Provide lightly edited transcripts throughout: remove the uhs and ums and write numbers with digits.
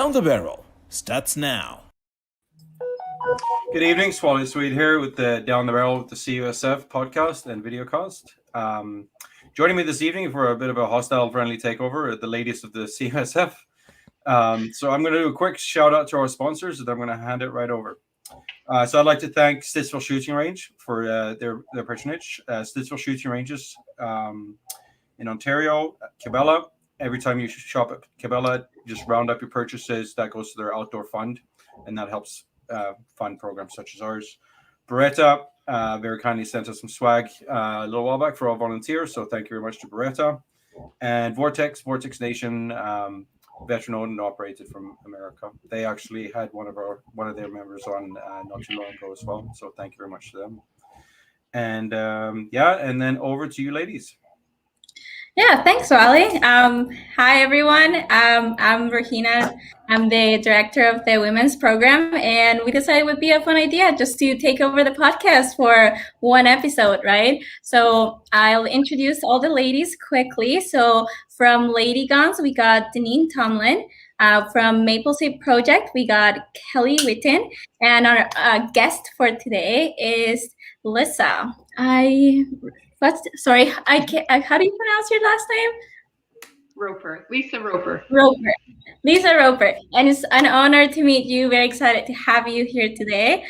Down the Barrel starts now. Good evening, Swally Sweet here with the Down the Barrel with the CUSF podcast and videocast. Joining me this evening for a bit of a hostile friendly takeover, the ladies of the CUSF. So I'm going to do a quick shout out to our sponsors, and I'm going to hand it right over. So I'd like to thank Stittsville Shooting Range for their patronage. Stittsville Shooting Ranges in Ontario, Cabela. Every time you shop at Cabela, just round up your purchases. That goes to their outdoor fund, and that helps fund programs such as ours. Beretta very kindly sent us some swag a little while back for all volunteers, so thank you very much to Beretta. And Vortex Nation, veteran owned and operated from America. They actually had one of their members on not too long ago as well, so thank you very much to them. And and then over to you, ladies. Yeah, thanks, Wally. Hi, everyone. I'm Regina. I'm the director of the women's program, and we decided it would be a fun idea just to take over the podcast for one episode, right? So I'll introduce all the ladies quickly. So from Lady Guns, we got Deneen Tomlin. From Maple Seed Project, we got Kelly Witten. And our guest for today is Lisa. Sorry, I can't. How do you pronounce your last name? Roper. Lisa Roper. Lisa Roper. And it's an honor to meet you. Very excited to have you here today.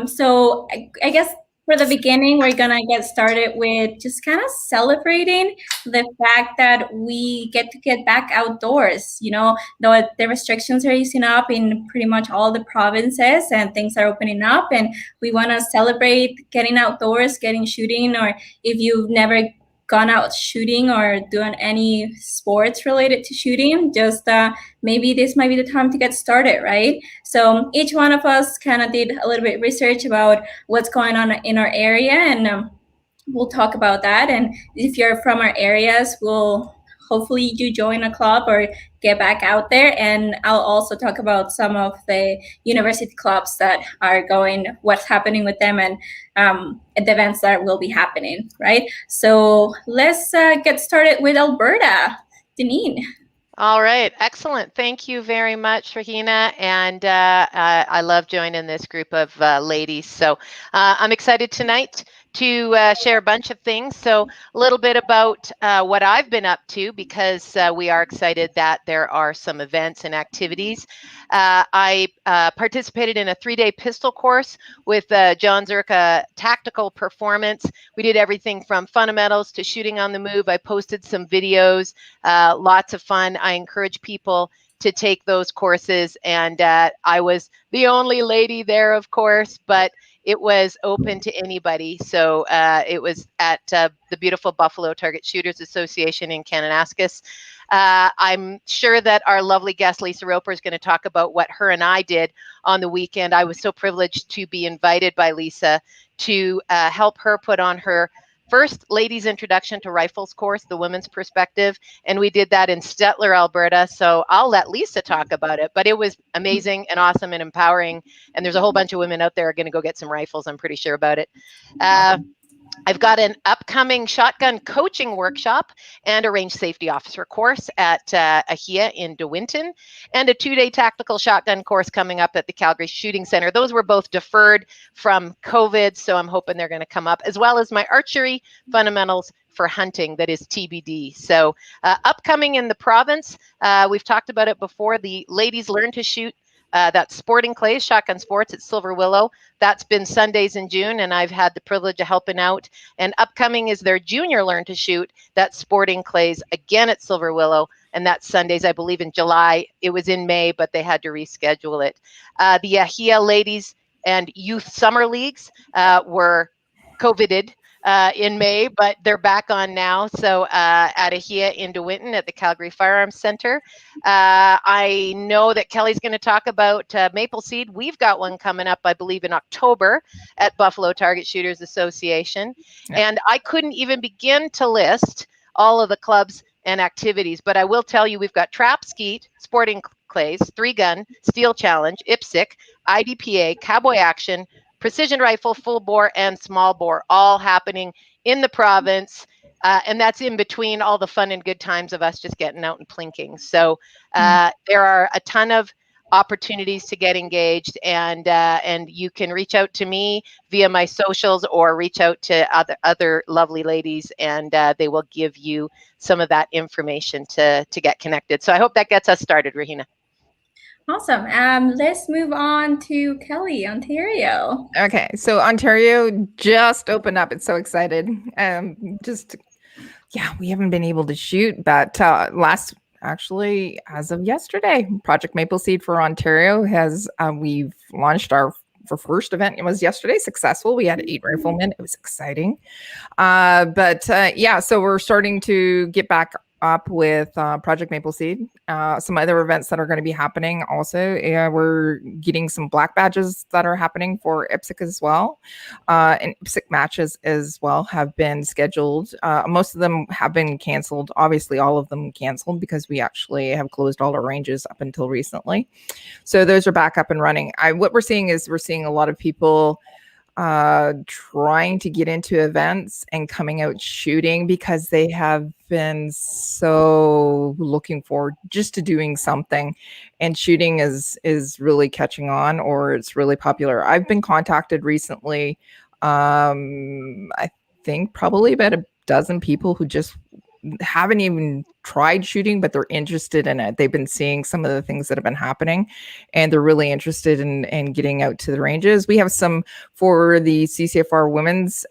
So I guess for the beginning, we're going to get started with just kind of celebrating the fact that we get to get back outdoors. You know, the restrictions are easing up in pretty much all the provinces and things are opening up. And we want to celebrate getting outdoors, getting shooting, or if you've never gone out shooting or doing any sports related to shooting, just maybe this might be the time to get started, right? So each one of us kind of did a little bit of research about what's going on in our area, and we'll talk about that. And if you're from our areas, hopefully you join a club or get back out there. And I'll also talk about some of the university clubs that are going, what's happening with them, and the events that will be happening, right? So let's get started with Alberta. Deneen. All right, excellent. Thank you very much, Regina. And I love joining this group of ladies. So I'm excited tonight to share a bunch of things. So a little bit about what I've been up to, because we are excited that there are some events and activities. I participated in a 3-day pistol course with John Zerka Tactical Performance. We did everything from fundamentals to shooting on the move. I posted some videos, lots of fun. I encourage people to take those courses, and I was the only lady there, of course, but it was open to anybody. So it was at the beautiful Buffalo Target Shooters Association in Kananaskis. I'm sure that our lovely guest, Lisa Roper, is going to talk about what her and I did on the weekend. I was so privileged to be invited by Lisa to help her put on her first ladies introduction to rifles course, the women's perspective, and we did that in Stettler, Alberta. So I'll let Lisa talk about it, but it was amazing and awesome and empowering, and there's a whole bunch of women out there who are going to go get some rifles. I'm pretty sure about it. I've got an upcoming shotgun coaching workshop and a range safety officer course at AHIA in DeWinton, and a 2-day tactical shotgun course coming up at the Calgary Shooting Center. Those were both deferred from COVID, so I'm hoping they're going to come up, as well as my archery fundamentals for hunting, that is TBD. So upcoming in the province, we've talked about it before, the Ladies Learn to Shoot. That's Sporting Clays, Shotgun Sports at Silver Willow. That's been Sundays in June, and I've had the privilege of helping out. And upcoming is their Junior Learn to Shoot. That's Sporting Clays, again at Silver Willow, and that's Sundays, I believe, in July. It was in May, but they had to reschedule it. The AHIA Ladies and Youth Summer Leagues were COVIDed in May, but they're back on now. So at AHIA in DeWinton at the Calgary Firearms Center. I know that Kelly's going to talk about Maple Seed. We've got one coming up, I believe, in October at Buffalo Target Shooters Association. Yeah. And I couldn't even begin to list all of the clubs and activities, but I will tell you, we've got Trap Skeet, Sporting Clays, 3-Gun, Steel Challenge, IPSC, IDPA, Cowboy Action, Precision Rifle, Full Bore, and Small Bore, all happening in the province. And that's in between all the fun and good times of us just getting out and plinking. So there are a ton of opportunities to get engaged, and you can reach out to me via my socials or reach out to other lovely ladies, and they will give you some of that information to get connected. So I hope that gets us started, Rahina. Awesome. Let's move on to Kelly, Ontario. Okay, so Ontario just opened up. It's so excited. We haven't been able to shoot, but actually, as of yesterday, Project Maple Seed for Ontario has we've launched our first event. It was yesterday, successful. We had 8 riflemen. It was exciting. So we're starting to get back up with Project Maple Seed. Some other events that are going to be happening also. We're getting some black badges that are happening for IPSC as well. And IPSC matches as well have been scheduled. Most of them have been canceled. Obviously, all of them canceled because we actually have closed all our ranges up until recently. So those are back up and running. What we're seeing is a lot of people trying to get into events and coming out shooting because they have been so looking forward just to doing something, and shooting is really catching on, or it's really popular. I've been contacted recently, I think probably about a dozen people who just haven't even tried shooting, but they're interested in it. They've been seeing some of the things that have been happening, and they're really interested in getting out to the ranges. We have some for the CCFR women's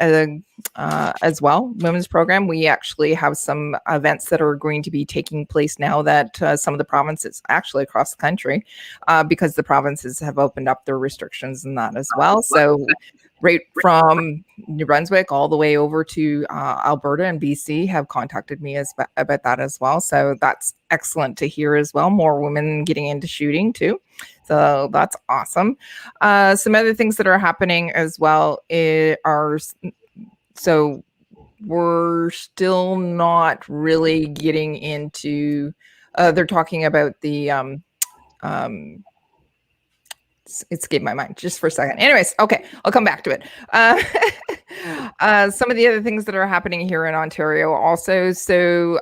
as well, women's program. We actually have some events that are going to be taking place now that some of the provinces, actually across the country, because the provinces have opened up their restrictions and that as well. So right from New Brunswick all the way over to Alberta and BC have contacted me about that as well. So that's excellent to hear as well. More women getting into shooting too. So that's awesome. Some other things that are happening as well so we're still not really getting into, they're talking about the, it escaped my mind just for a second. Anyways, okay, I'll come back to it. Some of the other things that are happening here in Ontario also. So,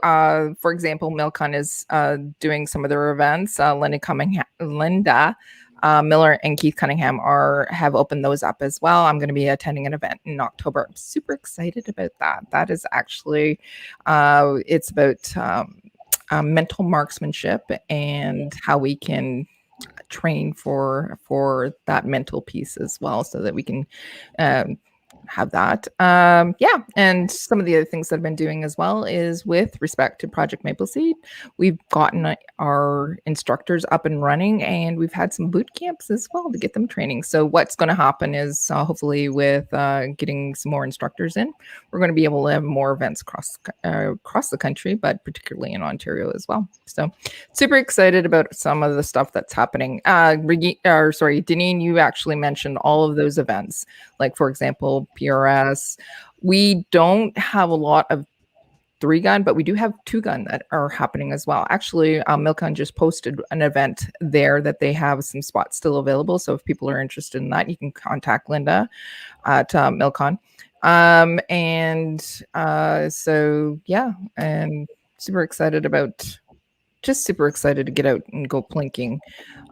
for example, Milcon is doing some of their events. Linda Miller and Keith Cunningham have opened those up as well. I'm going to be attending an event in October. I'm super excited about that. That is actually, it's about mental marksmanship and how we can train for that mental piece as well, so that we can have that. And some of the other things that I've been doing as well is with respect to Project Maple Seed. We've gotten our instructors up and running, and we've had some boot camps as well to get them training. So what's going to happen is hopefully with getting some more instructors in, we're going to be able to have more events across the country, but particularly in Ontario as well. So super excited about some of the stuff that's happening. Deneen, you actually mentioned all of those events. Like, for example, PRS. We don't have a lot of 3-gun, but we do have 2-gun that are happening as well. Actually, Milcon just posted an event there that they have some spots still available. So if people are interested in that, you can contact Linda at Milcon. And super excited to get out and go plinking.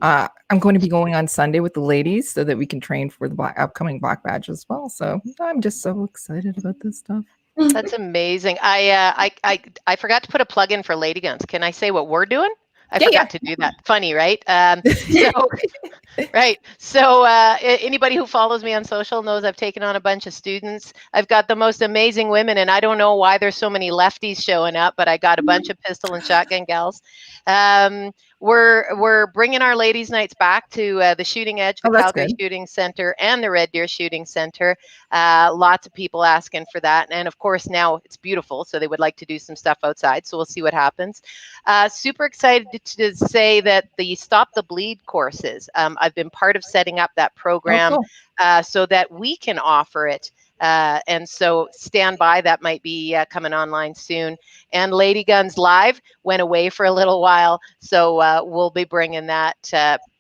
I'm going to be going on Sunday with the ladies so that we can train for the upcoming Black Badge as well. So I'm just so excited about this stuff. That's amazing. I forgot to put a plug in for Lady Guns. Can I say what we're doing? I forgot to do that. Funny, right? Right. So anybody who follows me on social knows I've taken on a bunch of students. I've got the most amazing women, and I don't know why there's so many lefties showing up, but I got a bunch of pistol and shotgun gals. We're bringing our ladies' nights back to the Shooting Edge, the Calgary Shooting Center, and the Red Deer Shooting Center. Lots of people asking for that, and of course now it's beautiful, so they would like to do some stuff outside. So we'll see what happens. Super excited to say that the Stop the Bleed courses. I've been part of setting up that program so that we can offer it. And so stand by, that might be coming online soon. And Lady Guns Live went away for a little while, so we'll be bringing that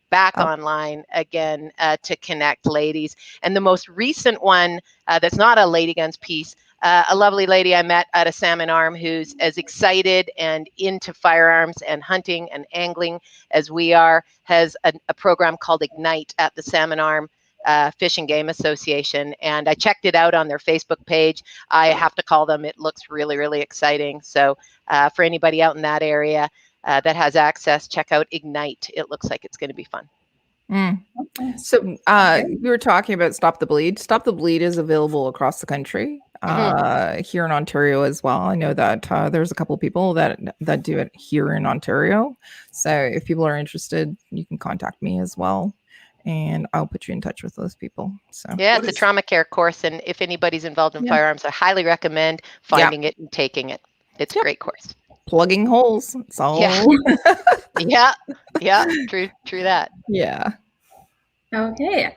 back online again to connect ladies. And the most recent one that's not a Lady Guns piece, a lovely lady I met at a salmon arm who's as excited and into firearms and hunting and angling as we are, has a program called Ignite at the Salmon Arm Fish and Game Association. And I checked it out on their Facebook page. I have to call them. It looks really, really exciting. So for anybody out in that area that has access, check out Ignite. It looks like it's going to be fun. So we were talking about Stop the Bleed. Stop the Bleed is available across the country, here in Ontario as well. I know that there's a couple of people that do it here in Ontario. So if people are interested, you can contact me as well, and I'll put you in touch with those people. So yeah, it's a trauma care course, and if anybody's involved in firearms, I highly recommend finding it and taking it. It's a great course. Plugging holes. It's all yeah, true that. Yeah. Okay,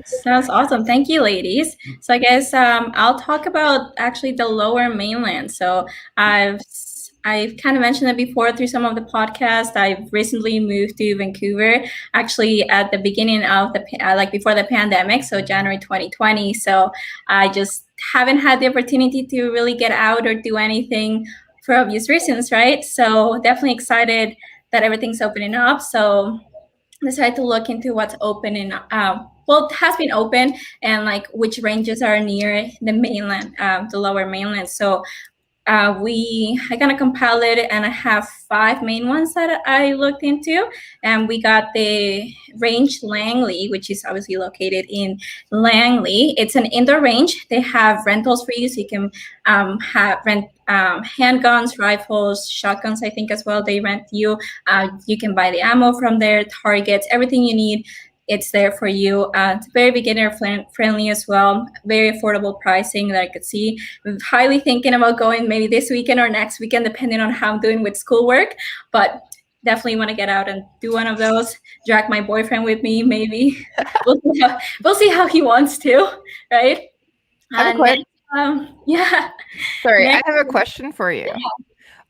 sounds awesome. Thank you, ladies. So I guess I'll talk about actually the Lower Mainland. So I've kind of mentioned it before through some of the podcasts. I've recently moved to Vancouver, actually at the beginning of the like before the pandemic, so January 2020. So I just haven't had the opportunity to really get out or do anything for obvious reasons, right? So definitely excited that everything's opening up. So decided to look into what's open in well, it has been open, and like which ranges are near the mainland, the Lower Mainland. So I kind of compiled it, and I have 5 main ones that I looked into. And we got the range Langley, which is obviously located in Langley. It's an indoor range. They have rentals for you, so you can rent handguns, rifles, shotguns, I think as well. They rent you. You can buy the ammo from there, targets, everything you need. It's there for you. It's very beginner friendly as well. Very affordable pricing that I could see. I'm highly thinking about going maybe this weekend or next weekend, depending on how I'm doing with schoolwork. But definitely want to get out and do one of those. Drag my boyfriend with me, maybe. We'll see how he wants to, right? Yeah. Sorry, I have a question for you.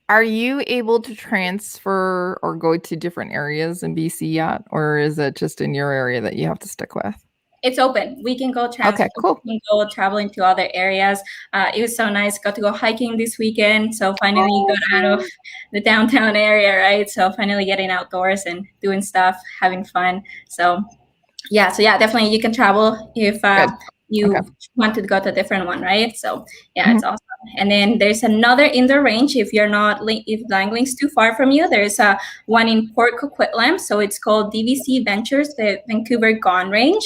Are you able to transfer or go to different areas in BC yet, or is it just in your area that you have to stick with? It's open. We can go transfer. Okay, cool. We can go traveling to other areas. It was so nice. Got to go hiking this weekend. So finally got out of the downtown area, right? So finally getting outdoors and doing stuff, having fun. So yeah, definitely you can travel if you want to go to a different one, right? So yeah, it's awesome. And then there's another indoor range if Langley's too far from you. There's one in Port Coquitlam, so it's called DVC Ventures, the Vancouver Gone Range.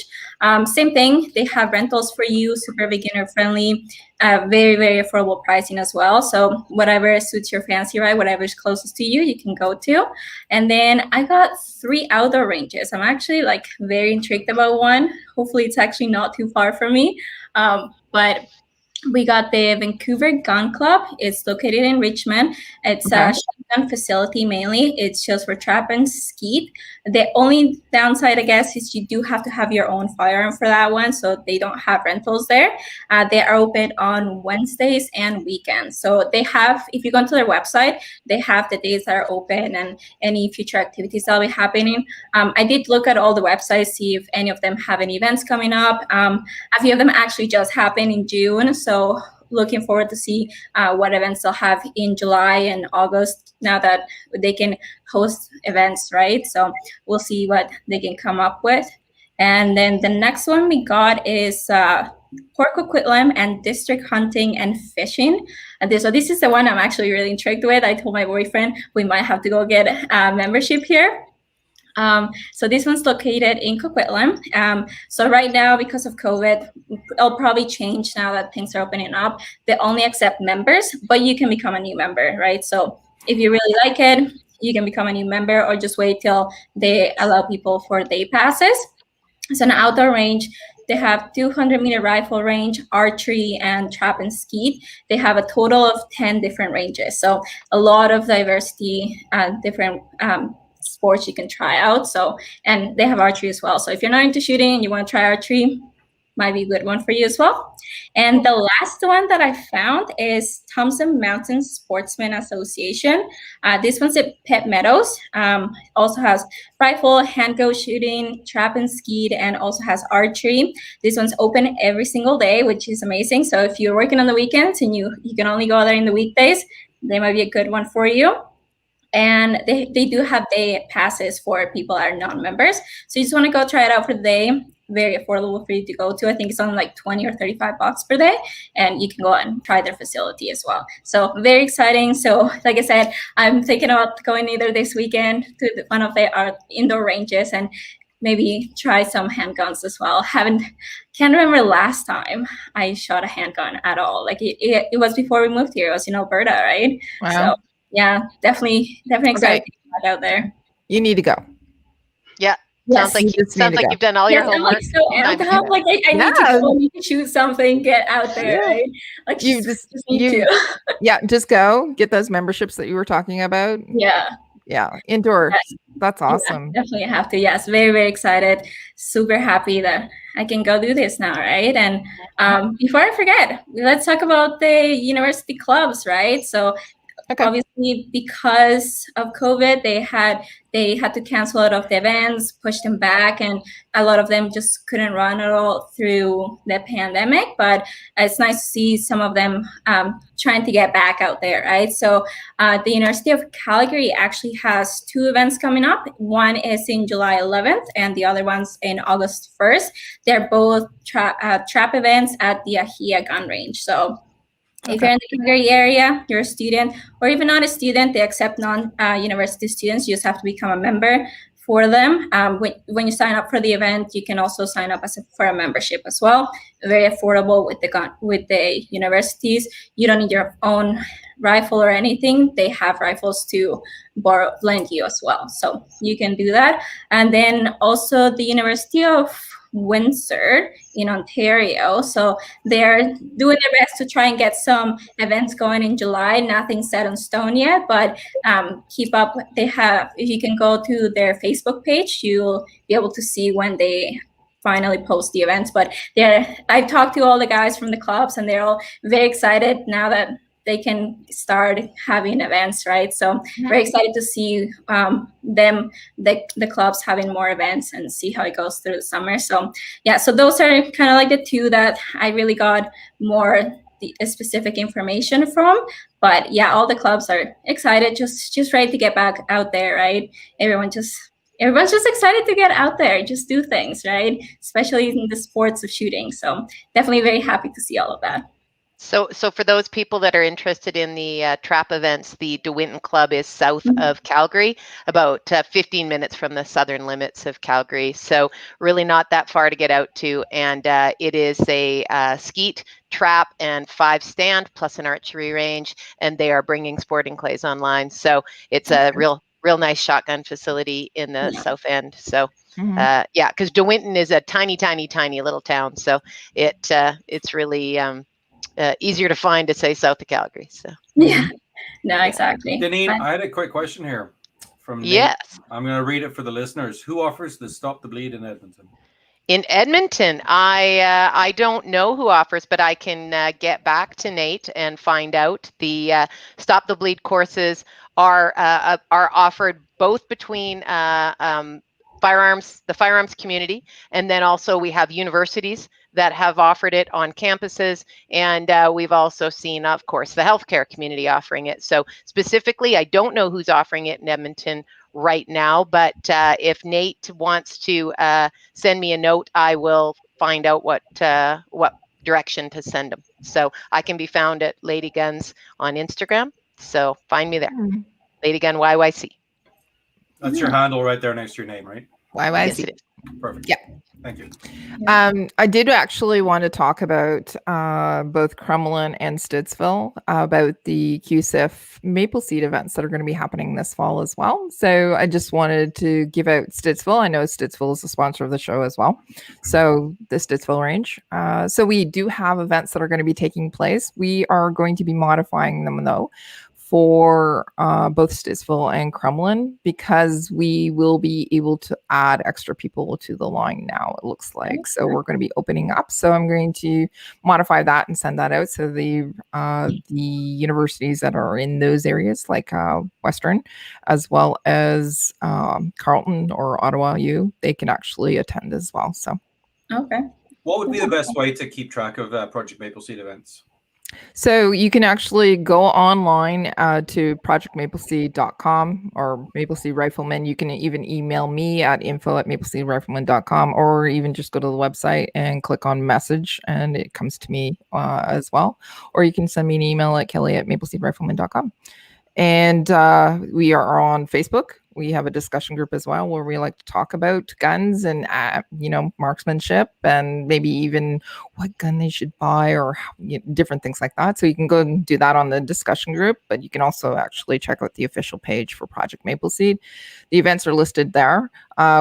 Same thing, they have rentals for you, super beginner friendly, very, very affordable pricing as well. So whatever suits your fancy, right? Whatever's closest to you, you can go to. And then I got 3 outdoor ranges. I'm actually like very intrigued about one. Hopefully it's actually not too far from me. But we got the Vancouver Gun Club. It's located in Richmond. It's a shotgun facility mainly. It's just for trap and skeet. The only downside, I guess, is you do have to have your own firearm for that one, so they don't have rentals there. They are open on Wednesdays and weekends. So they have, if you go onto their website, they have the days that are open and any future activities that'll be happening. I did look at all the websites, see if any of them have any events coming up. A few of them actually just happened in June, so looking forward to see what events they'll have in July and August now that they can host events, right? So we'll see what they can come up with. And then the next one we got is Port Coquitlam and District Hunting and Fishing. So this is the one I'm actually really intrigued with. I told my boyfriend we might have to go get a membership here. So this one's located in Coquitlam. So right now, because of COVID, it'll probably change now that things are opening up. They only accept members, but you can become a new member, right? So if you really like it, you can become a new member or just wait till they allow people for day passes. It's an outdoor range. They have 200-meter rifle range, archery, and trap and skeet. They have a total of 10 different ranges. So a lot of diversity, different sports you can try out. So, and they have archery as well. So if you're not into shooting and you want to try archery, might be a good one for you as well. And the last one that I found is Thompson Mountain Sportsman Association. This one's at Pet Meadows. Also has rifle, handgun shooting, trap and skeet, and also has archery. This one's open every single day, which is amazing. So if you're working on the weekends and you can only go there in the weekdays, they might be a good one for you. And they do have day passes for people that are non-members. So you just want to go try it out for the day. Very affordable for you to go to. I think it's only like 20 or 35 bucks per day. And you can go and try their facility as well. So very exciting. So like I said, I'm thinking about going either this weekend to one of the indoor ranges and maybe try some handguns as well. Can't remember last time I shot a handgun at all. Like it was before we moved here. It was in Alberta, right? Wow. So yeah, definitely excited to get out there. You need to go. Yeah. Yes. Sounds like you've done all your homework. I'm like so amped up. Like I need to go. I need to shoot something. Get out there. Yeah. Right? Like you just need to. Yeah, just go get those memberships that you were talking about. Yeah, indoor. Yes. That's awesome. Yeah, definitely have to. Yes, very, very excited. Super happy that I can go do this now, right? And before I forget, let's talk about the university clubs, right? So obviously, because of COVID, they had to cancel a lot of the events, push them back, and a lot of them just couldn't run at all through the pandemic. But it's nice to see some of them trying to get back out there, right? So the University of Calgary actually has 2 events coming up. One is in July 11th, and the other one's in August 1st. They're both trap events at the Ahia gun range. So if you're in the Calgary area, you're a student, or even not a student, they accept non-university students. You just have to become a member for them. When you sign up for the event, you can also sign up for a membership as well. Very affordable with the universities. You don't need your own rifle or anything. They have rifles to lend you as well, so you can do that. And then also the University of Windsor in Ontario. So they're doing their best to try and get some events going in July. Nothing set in stone yet, but keep up. If you can go to their Facebook page, you'll be able to see when they finally post the events. But I've talked to all the guys from the clubs, and they're all very excited now that they can start having events, right? So very excited to see the clubs having more events and see how it goes through the summer. So yeah, so those are kind of like the 2 that I really got more the specific information from. But yeah, all the clubs are excited, just ready to get back out there, right? Everyone's just excited to get out there, just do things, right? Especially in the sports of shooting. So definitely very happy to see all of that. So for those people that are interested in the trap events, the DeWinton Club is south of Calgary, about 15 minutes from the southern limits of Calgary. So really not that far to get out to. And it is a skeet, trap, and 5 stand plus an archery range. And they are bringing sporting clays online. So it's a real nice shotgun facility in the south end. So yeah, because DeWinton is a tiny little town. So it's really easier to find to say south of Calgary. So yeah, no, exactly. Deneen, I had a quick question here from Nate. Yes. I'm going to read it for the listeners. Who offers the Stop the Bleed in Edmonton? In Edmonton, I don't know who offers, but I can get back to Nate and find out. The Stop the Bleed courses are offered both between the firearms community, and then also we have universities that have offered it on campuses, and we've also seen, of course, the healthcare community offering it. So specifically, I don't know who's offering it in Edmonton right now, but if Nate wants to send me a note, I will find out what direction to send them. So I can be found at Lady Guns on Instagram, so find me there. Lady Gun YYC. That's your handle right there next to your name, right? YYC. Yes, it is. Perfect. Yeah. Thank you. I did actually want to talk about both Crumlin and Stittsville, about the CUSF Maple Seed events that are going to be happening this fall as well. So I just wanted to give out Stittsville. I know Stittsville is the sponsor of the show as well. So the Stittsville range. So we do have events that are going to be taking place. We are going to be modifying them though for both Stittsville and Crumlin, because we will be able to add extra people to the line now, it looks like. So we're going to be opening up. So I'm going to modify that and send that out. So the universities that are in those areas, like Western, as well as Carleton or Ottawa U, they can actually attend as well. So Okay. What would be the best way to keep track of Project Maple Seed events? So you can actually go online to projectmapleseed.com or Maple Seed Rifleman. You can even email me at info@mapleseedrifleman.com, or even just go to the website and click on message and it comes to me as well. Or you can send me an email at kelly@mapleseedrifleman.com. And we are on Facebook. We have a discussion group as well where we like to talk about guns and, marksmanship, and maybe even what gun they should buy, or different things like that. So you can go and do that on the discussion group, but you can also actually check out the official page for Project Maple Seed. The events are listed there.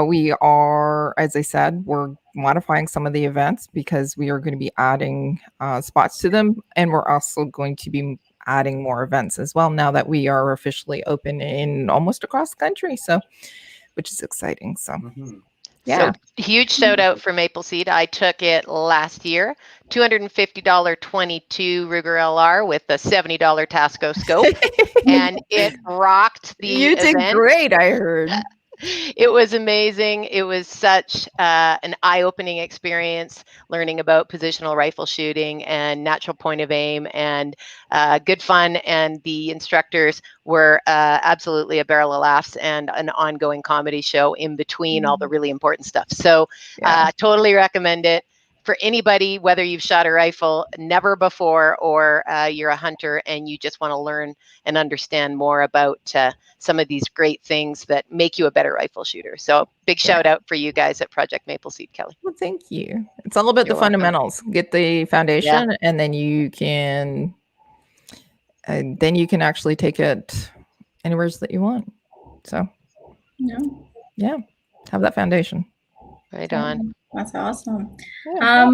We are, as I said, we're modifying some of the events because we are going to be adding spots to them. And we're also going to be adding more events as well now that we are officially open in almost across the country, so which is exciting. So yeah. So huge shout out for Maple Seed. I took it last year, $250 22 Ruger LR with a $70 Tasco scope, and it rocked the You event. did great, I heard. It was amazing. It was such an eye-opening experience, learning about positional rifle shooting and natural point of aim, and good fun. And the instructors were absolutely a barrel of laughs and an ongoing comedy show in between all the really important stuff. So totally recommend it for anybody, whether you've shot a rifle never before or you're a hunter and you just want to learn and understand more about some of these great things that make you a better rifle shooter. So big shout out for you guys at Project Maple Seed, Kelly. Well, thank you. It's all about the fundamentals. Get the foundation, and then you can actually take it anywhere that you want. So yeah, have that foundation. Right on. That's awesome. Yeah.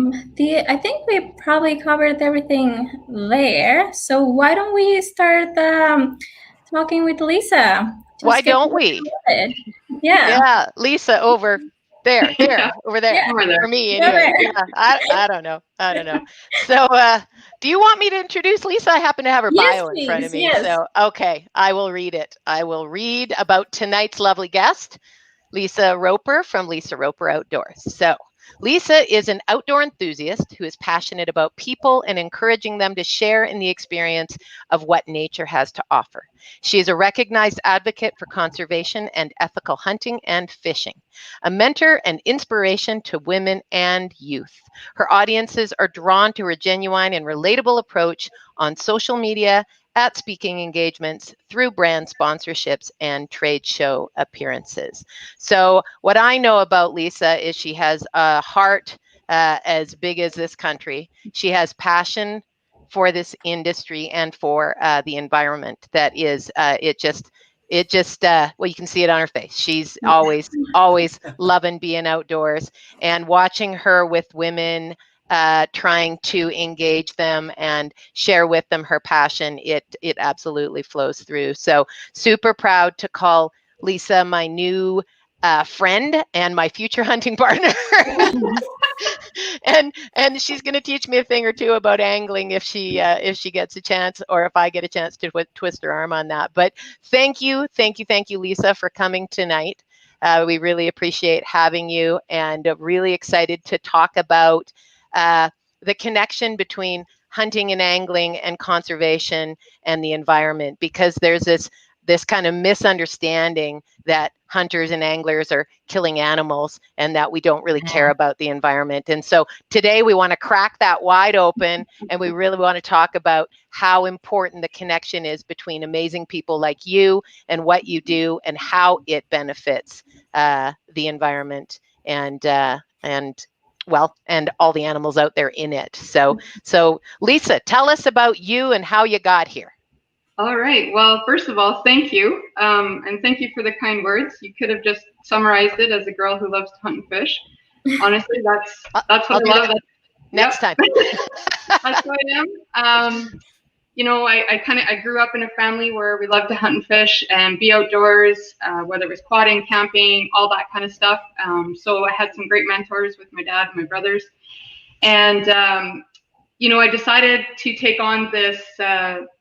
I think we probably covered everything there. So why don't we start talking with Lisa? Why don't we? Yeah, Lisa over there, over there, for me anyway. Yeah, I don't know. So do you want me to introduce Lisa? I happen to have her bio in front of me. Yes. So okay, I will read it. I will read about tonight's lovely guest, Lisa Roper from Lisa Roper Outdoors. So Lisa is an outdoor enthusiast who is passionate about people and encouraging them to share in the experience of what nature has to offer. She is a recognized advocate for conservation and ethical hunting and fishing, a mentor and inspiration to women and youth. Her audiences are drawn to her genuine and relatable approach on social media, at speaking engagements, through brand sponsorships and trade show appearances. So what I know about Lisa is she has a heart as big as this country. She has passion for this industry and for the environment that is, you can see it on her face. She's always loving being outdoors, and watching her with women, trying to engage them and share with them her passion, it absolutely flows through. So super proud to call Lisa my new friend and my future hunting partner. and she's going to teach me a thing or two about angling if she gets a chance, or if I get a chance to twist her arm on that. But thank you, Lisa, for coming tonight. We really appreciate having you, and really excited to talk about the connection between hunting and angling and conservation and the environment, because there's this kind of misunderstanding that hunters and anglers are killing animals and that we don't really care about the environment. And so today we want to crack that wide open, and we really want to talk about how important the connection is between amazing people like you and what you do, and how it benefits the environment and all the animals out there in it. So Lisa, tell us about you and how you got here. All right. Well, first of all, thank you. And thank you for the kind words. You could have just summarized it as a girl who loves to hunt and fish. Honestly, that's what I love. Next time. That's who I am. I grew up in a family where we loved to hunt and fish and be outdoors, whether it was quadding, camping, all that kind of stuff. So I had some great mentors with my dad and my brothers. And, I decided to take on this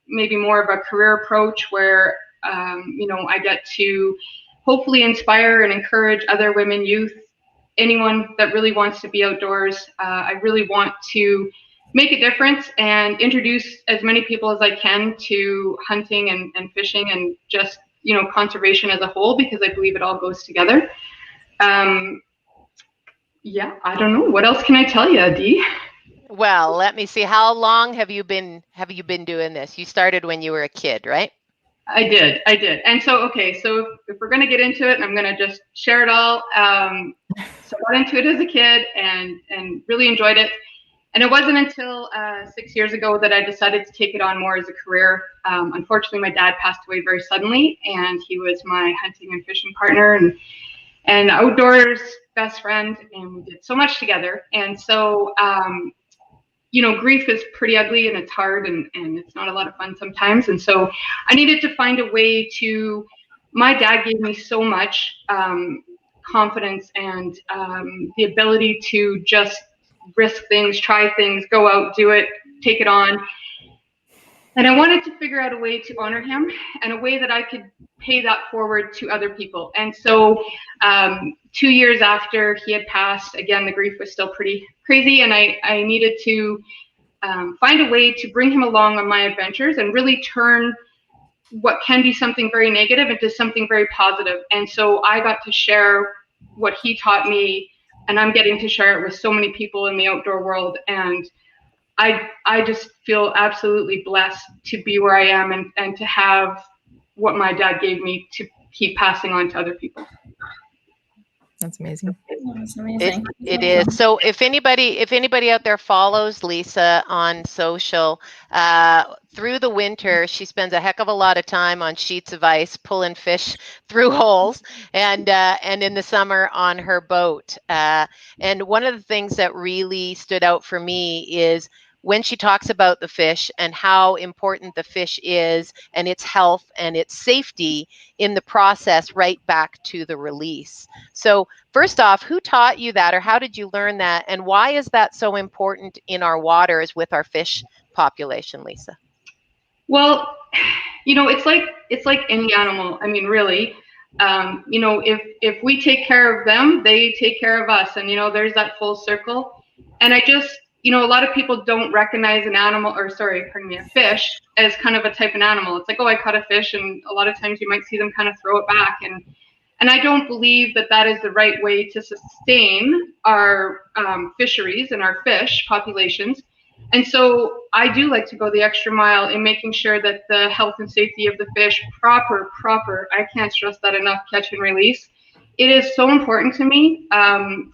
maybe more of a career approach where, I get to hopefully inspire and encourage other women, youth, anyone that really wants to be outdoors. I really want to make a difference and introduce as many people as I can to hunting and fishing and just, conservation as a whole, because I believe it all goes together. Yeah, I don't know. What else can I tell you, Dee? Well, let me see. How long have you been doing this? You started when you were a kid, right? I did. And so, okay, so if we're going to get into it, and I'm going to just share it all. So I got into it as a kid and really enjoyed it. And it wasn't until 6 years ago that I decided to take it on more as a career. Unfortunately, my dad passed away very suddenly, and he was my hunting and fishing partner and outdoors best friend, and we did so much together. And so, grief is pretty ugly, and it's hard, and it's not a lot of fun sometimes. And so I needed to find a way to, my dad gave me so much confidence and the ability to just risk things, try things, go out, do it, take it on. And I wanted to figure out a way to honor him and a way that I could pay that forward to other people. And so 2 years after he had passed, again, the grief was still pretty crazy, and I needed to find a way to bring him along on my adventures and really turn what can be something very negative into something very positive. And so I got to share what he taught me, and I'm getting to share it with so many people in the outdoor world. And I just feel absolutely blessed to be where I am and to have what my dad gave me to keep passing on to other people. That's amazing. That's amazing. It is. So if anybody out there follows Lisa on social, through the winter, she spends a heck of a lot of time on sheets of ice, pulling fish through holes, and in the summer on her boat. And one of the things that really stood out for me is when she talks about the fish and how important the fish is and its health and its safety in the process right back to the release. So first off, who taught you that, or how did you learn that, and why is that so important in our waters with our fish population, Lisa? Well, it's like any animal. I mean, really, if we take care of them, they take care of us, and there's that full circle. And I just, a lot of people don't recognize a fish as kind of a type of animal. It's like, oh, I caught a fish, and a lot of times you might see them kind of throw it back, and I don't believe that is the right way to sustain our fisheries and our fish populations. And so I do like to go the extra mile in making sure that the health and safety of the fish, proper, I can't stress that enough, catch and release. It is so important to me.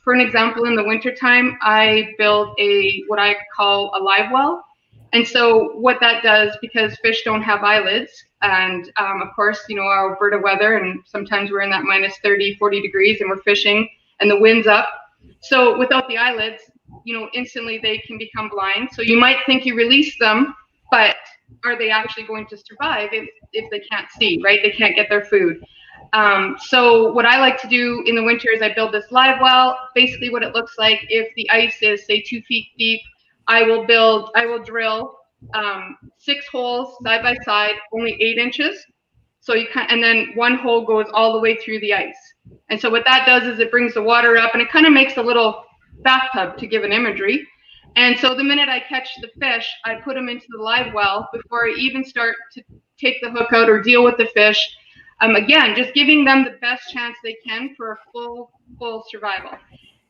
For an example, in the wintertime, I build what I call a live well. And so what that does, because fish don't have eyelids, and of course, our Alberta weather, and sometimes we're in that minus 30, 40 degrees, and we're fishing, and the wind's up. So without the eyelids, instantly they can become blind. So you might think you release them, but are they actually going to survive if they can't see, right? They can't get their food. So what I like to do in the winter is I build this live well. Basically what it looks like, if the ice is say 2 feet deep, I will drill 6 holes side by side, only 8 inches. So and then one hole goes all the way through the ice. And so what that does is it brings the water up, and it kind of makes a little bathtub, to give an imagery. And so the minute I catch the fish, I put them into the live well before I even start to take the hook out or deal with the fish. Again, just giving them the best chance they can for a full survival.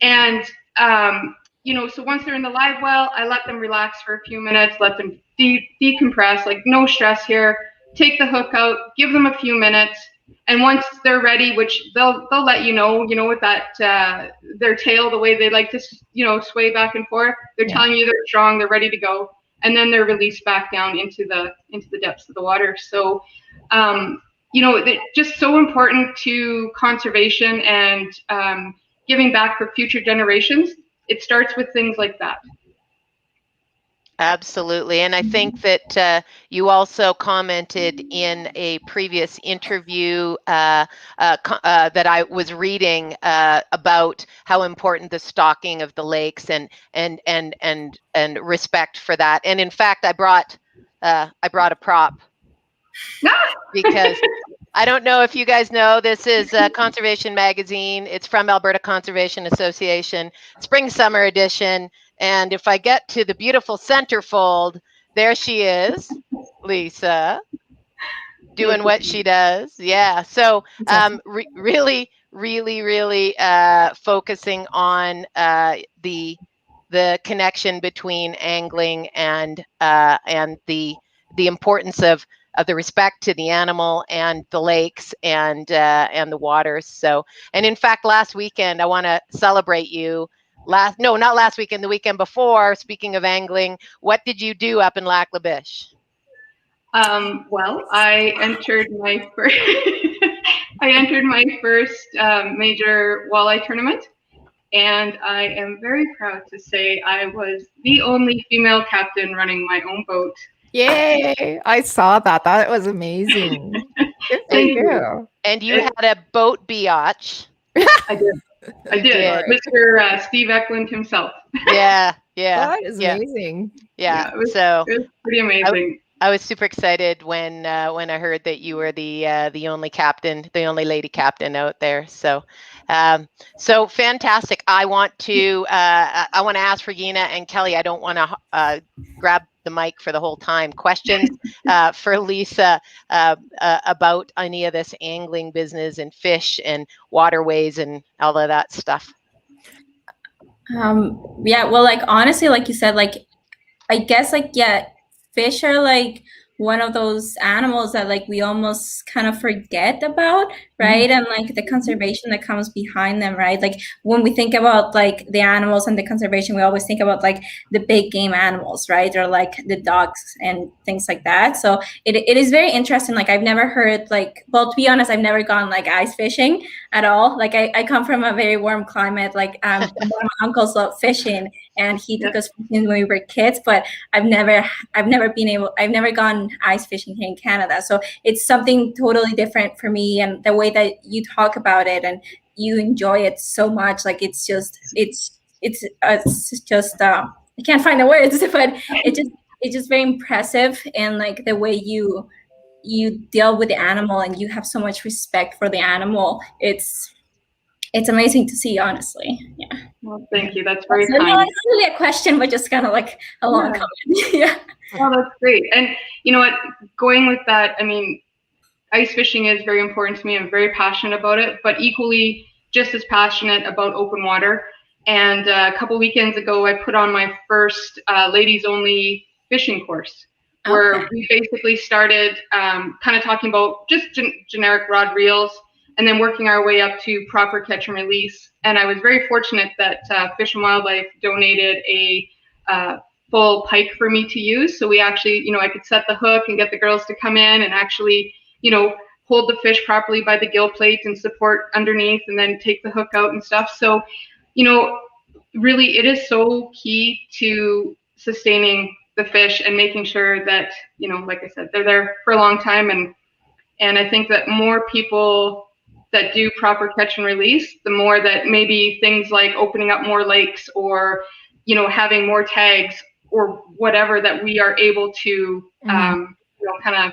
And so once they're in the live well, I let them relax for a few minutes, let them decompress, like no stress here. Take the hook out, give them a few minutes, and once they're ready, which they'll let with that their tail, the way they like to sway back and forth, they're telling you they're strong, they're ready to go, and then they're released back down into the depths of the water. So just so important to conservation and giving back for future generations. It starts with things like that. Absolutely. And I think that you also commented in a previous interview that I was reading about how important the stocking of the lakes and respect for that. And in fact, I brought a prop because I don't know if you guys know, this is Conservation Magazine. It's from Alberta Conservation Association, Spring Summer Edition. And if I get to the beautiful centerfold, there she is, Lisa, doing what she does. Yeah. So really focusing on the connection between angling and the importance of the respect to the animal and the lakes and the waters. So, and in fact, last weekend, I want to celebrate you. Not last weekend, the weekend before. Speaking of angling, what did you do up in Lac La Biche? Well, I entered my first major walleye tournament, and I am very proud to say I was the only female captain running my own boat. Yay! I saw that. That was amazing. Good for you. And you had a boat biatch. I did. Mr. Steve Eklund himself. Yeah. That is amazing. Yeah. It was pretty amazing. I was super excited when I heard that you were the only captain, the only lady captain out there. So fantastic. I want to ask Regina and Kelly. I don't want to grab the mic for the whole time. Questions for Lisa about any of this angling business and fish and waterways and all of that stuff. Yeah, well, like honestly, like you said, like I guess like yeah, fish are like one of those animals that like we almost kind of forget about, right? And like the conservation that comes behind them, right? Like when we think about like the animals and the conservation, we always think about like the big game animals, right? Or like the dogs and things like that. So it is very interesting. Like I've never heard like, well, to be honest, I've never gone like ice fishing at all. Like I come from a very warm climate. Like one of my uncles loved fishing and he took us fishing when we were kids, but I've never gone ice fishing here in Canada. So it's something totally different for me, and the way that you talk about it and you enjoy it so much, like it's just I can't find the words, but it's just very impressive, and like the way you deal with the animal and you have so much respect for the animal. It's amazing to see, honestly. Yeah. Well, thank you. That's very kind. No, it's not really a question, but just kind of like a long comment. Yeah. Oh, that's great. And you know what? Going with that, I mean, ice fishing is very important to me. I'm very passionate about it, but equally just as passionate about open water. And a couple weekends ago, I put on my first ladies only fishing course, where we basically started kind of talking about just generic rod reels, and then working our way up to proper catch and release. And I was very fortunate that Fish and Wildlife donated a full pike for me to use. So we actually, I could set the hook and get the girls to come in and actually, hold the fish properly by the gill plate and support underneath and then take the hook out and stuff. So, really it is so key to sustaining the fish and making sure that, like I said, they're there for a long time. And I think that more people that do proper catch and release, the more that maybe things like opening up more lakes or, having more tags or whatever, that we are able to, kind of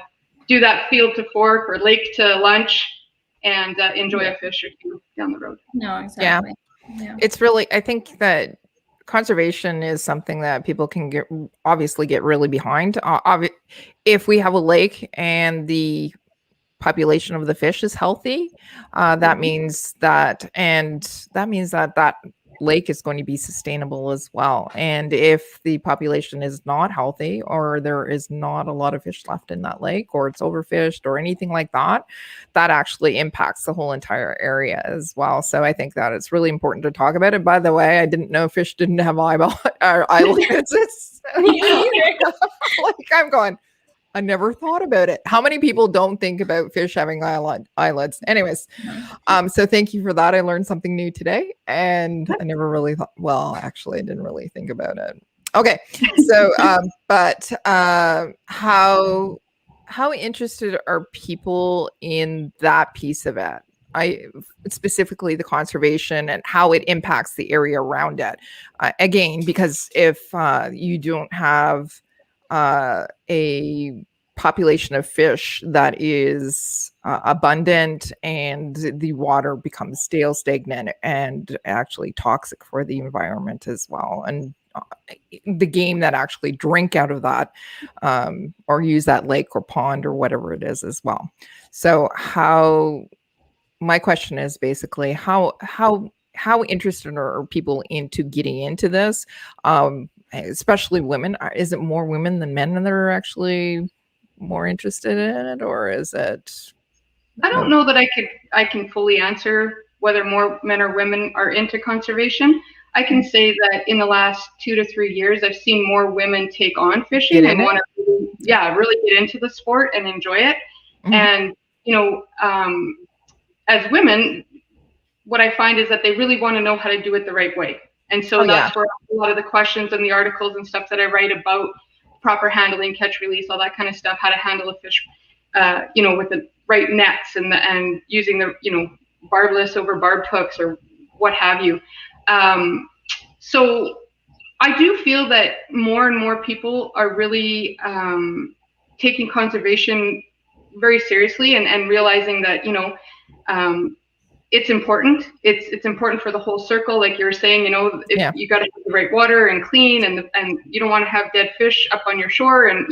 do that field to fork or lake to lunch and enjoy a fish or two down the road. No, exactly. Yeah. It's really, I think that conservation is something that people can get really behind. If we have a lake and the population of the fish is healthy, that means that lake is going to be sustainable as well. And if the population is not healthy, or there is not a lot of fish left in that lake, or it's overfished or anything like that, that actually impacts the whole entire area as well. So I think that it's really important to talk about it. By the way, I didn't know fish didn't have eyelids. Like I'm going, I never thought about it. How many people don't think about fish having eyelids? Anyways, so thank you for that. I learned something new today, and I never really thought, well, actually, I didn't really think about it. Okay, so how interested are people in that piece of it? I specifically the conservation and how it impacts the area around it. Again, because if you don't have a population of fish that is abundant and the water becomes stale, stagnant, and actually toxic for the environment as well, and the game that actually drink out of that or use that lake or pond or whatever it is as well. So my question is basically how interested are people into getting into this, especially women? Is it more women than men that are actually more interested in it, or is it? I don't know that I can fully answer whether more men or women are into conservation. I can say that in the last 2 to 3 years, I've seen more women take on fishing and want to, really get into the sport and enjoy it. Mm-hmm. And as women, what I find is that they really want to know how to do it the right way. And so that's where a lot of the questions and the articles and stuff that I write about proper handling, catch, release, all that kind of stuff, how to handle a fish, with the right nets and using the, barbless over barbed hooks or what have you. So I do feel that more and more people are really taking conservation very seriously and realizing that, it's important. It's important for the whole circle, like you were saying. If you got to have the right water and clean, and you don't want to have dead fish up on your shore, and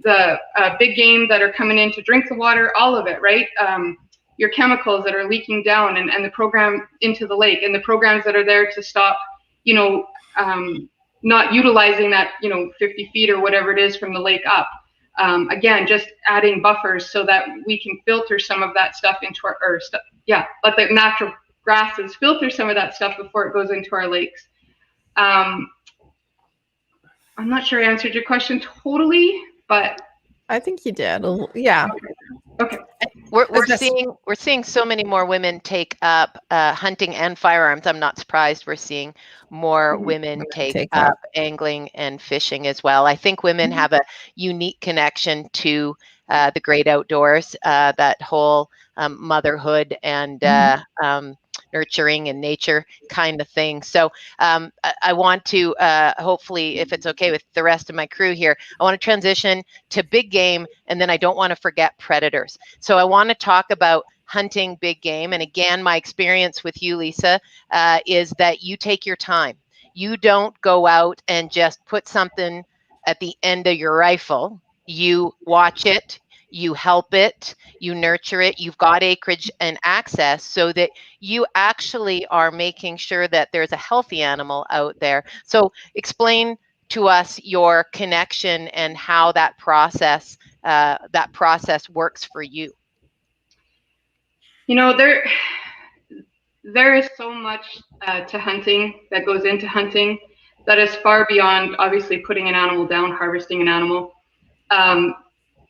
the big game that are coming in to drink the water, all of it, right? Your chemicals that are leaking down, and the program into the lake, and the programs that are there to stop, not utilizing that 50 feet or whatever it is from the lake up. Again, just adding buffers so that we can filter some of that stuff into our let the natural grasses filter some of that stuff before it goes into our lakes. I'm not sure I answered your question totally, but I think you did. Yeah. Okay. We're seeing so many more women take up hunting and firearms. I'm not surprised we're seeing more women take up angling and fishing as well. I think women have a unique connection to the great outdoors, that whole motherhood and nurturing and nature kind of thing. So I want to, hopefully, if it's okay with the rest of my crew here, I want to transition to big game, and then I don't want to forget predators. So I want to talk about hunting big game. And again, my experience with you, Lisa, is that you take your time. You don't go out and just put something at the end of your rifle. You watch it, you help it, you nurture it, you've got acreage and access so that you actually are making sure that there's a healthy animal out there. So explain to us your connection and how that process works for you. There is so much to hunting that goes into hunting that is far beyond obviously putting an animal down, harvesting an animal.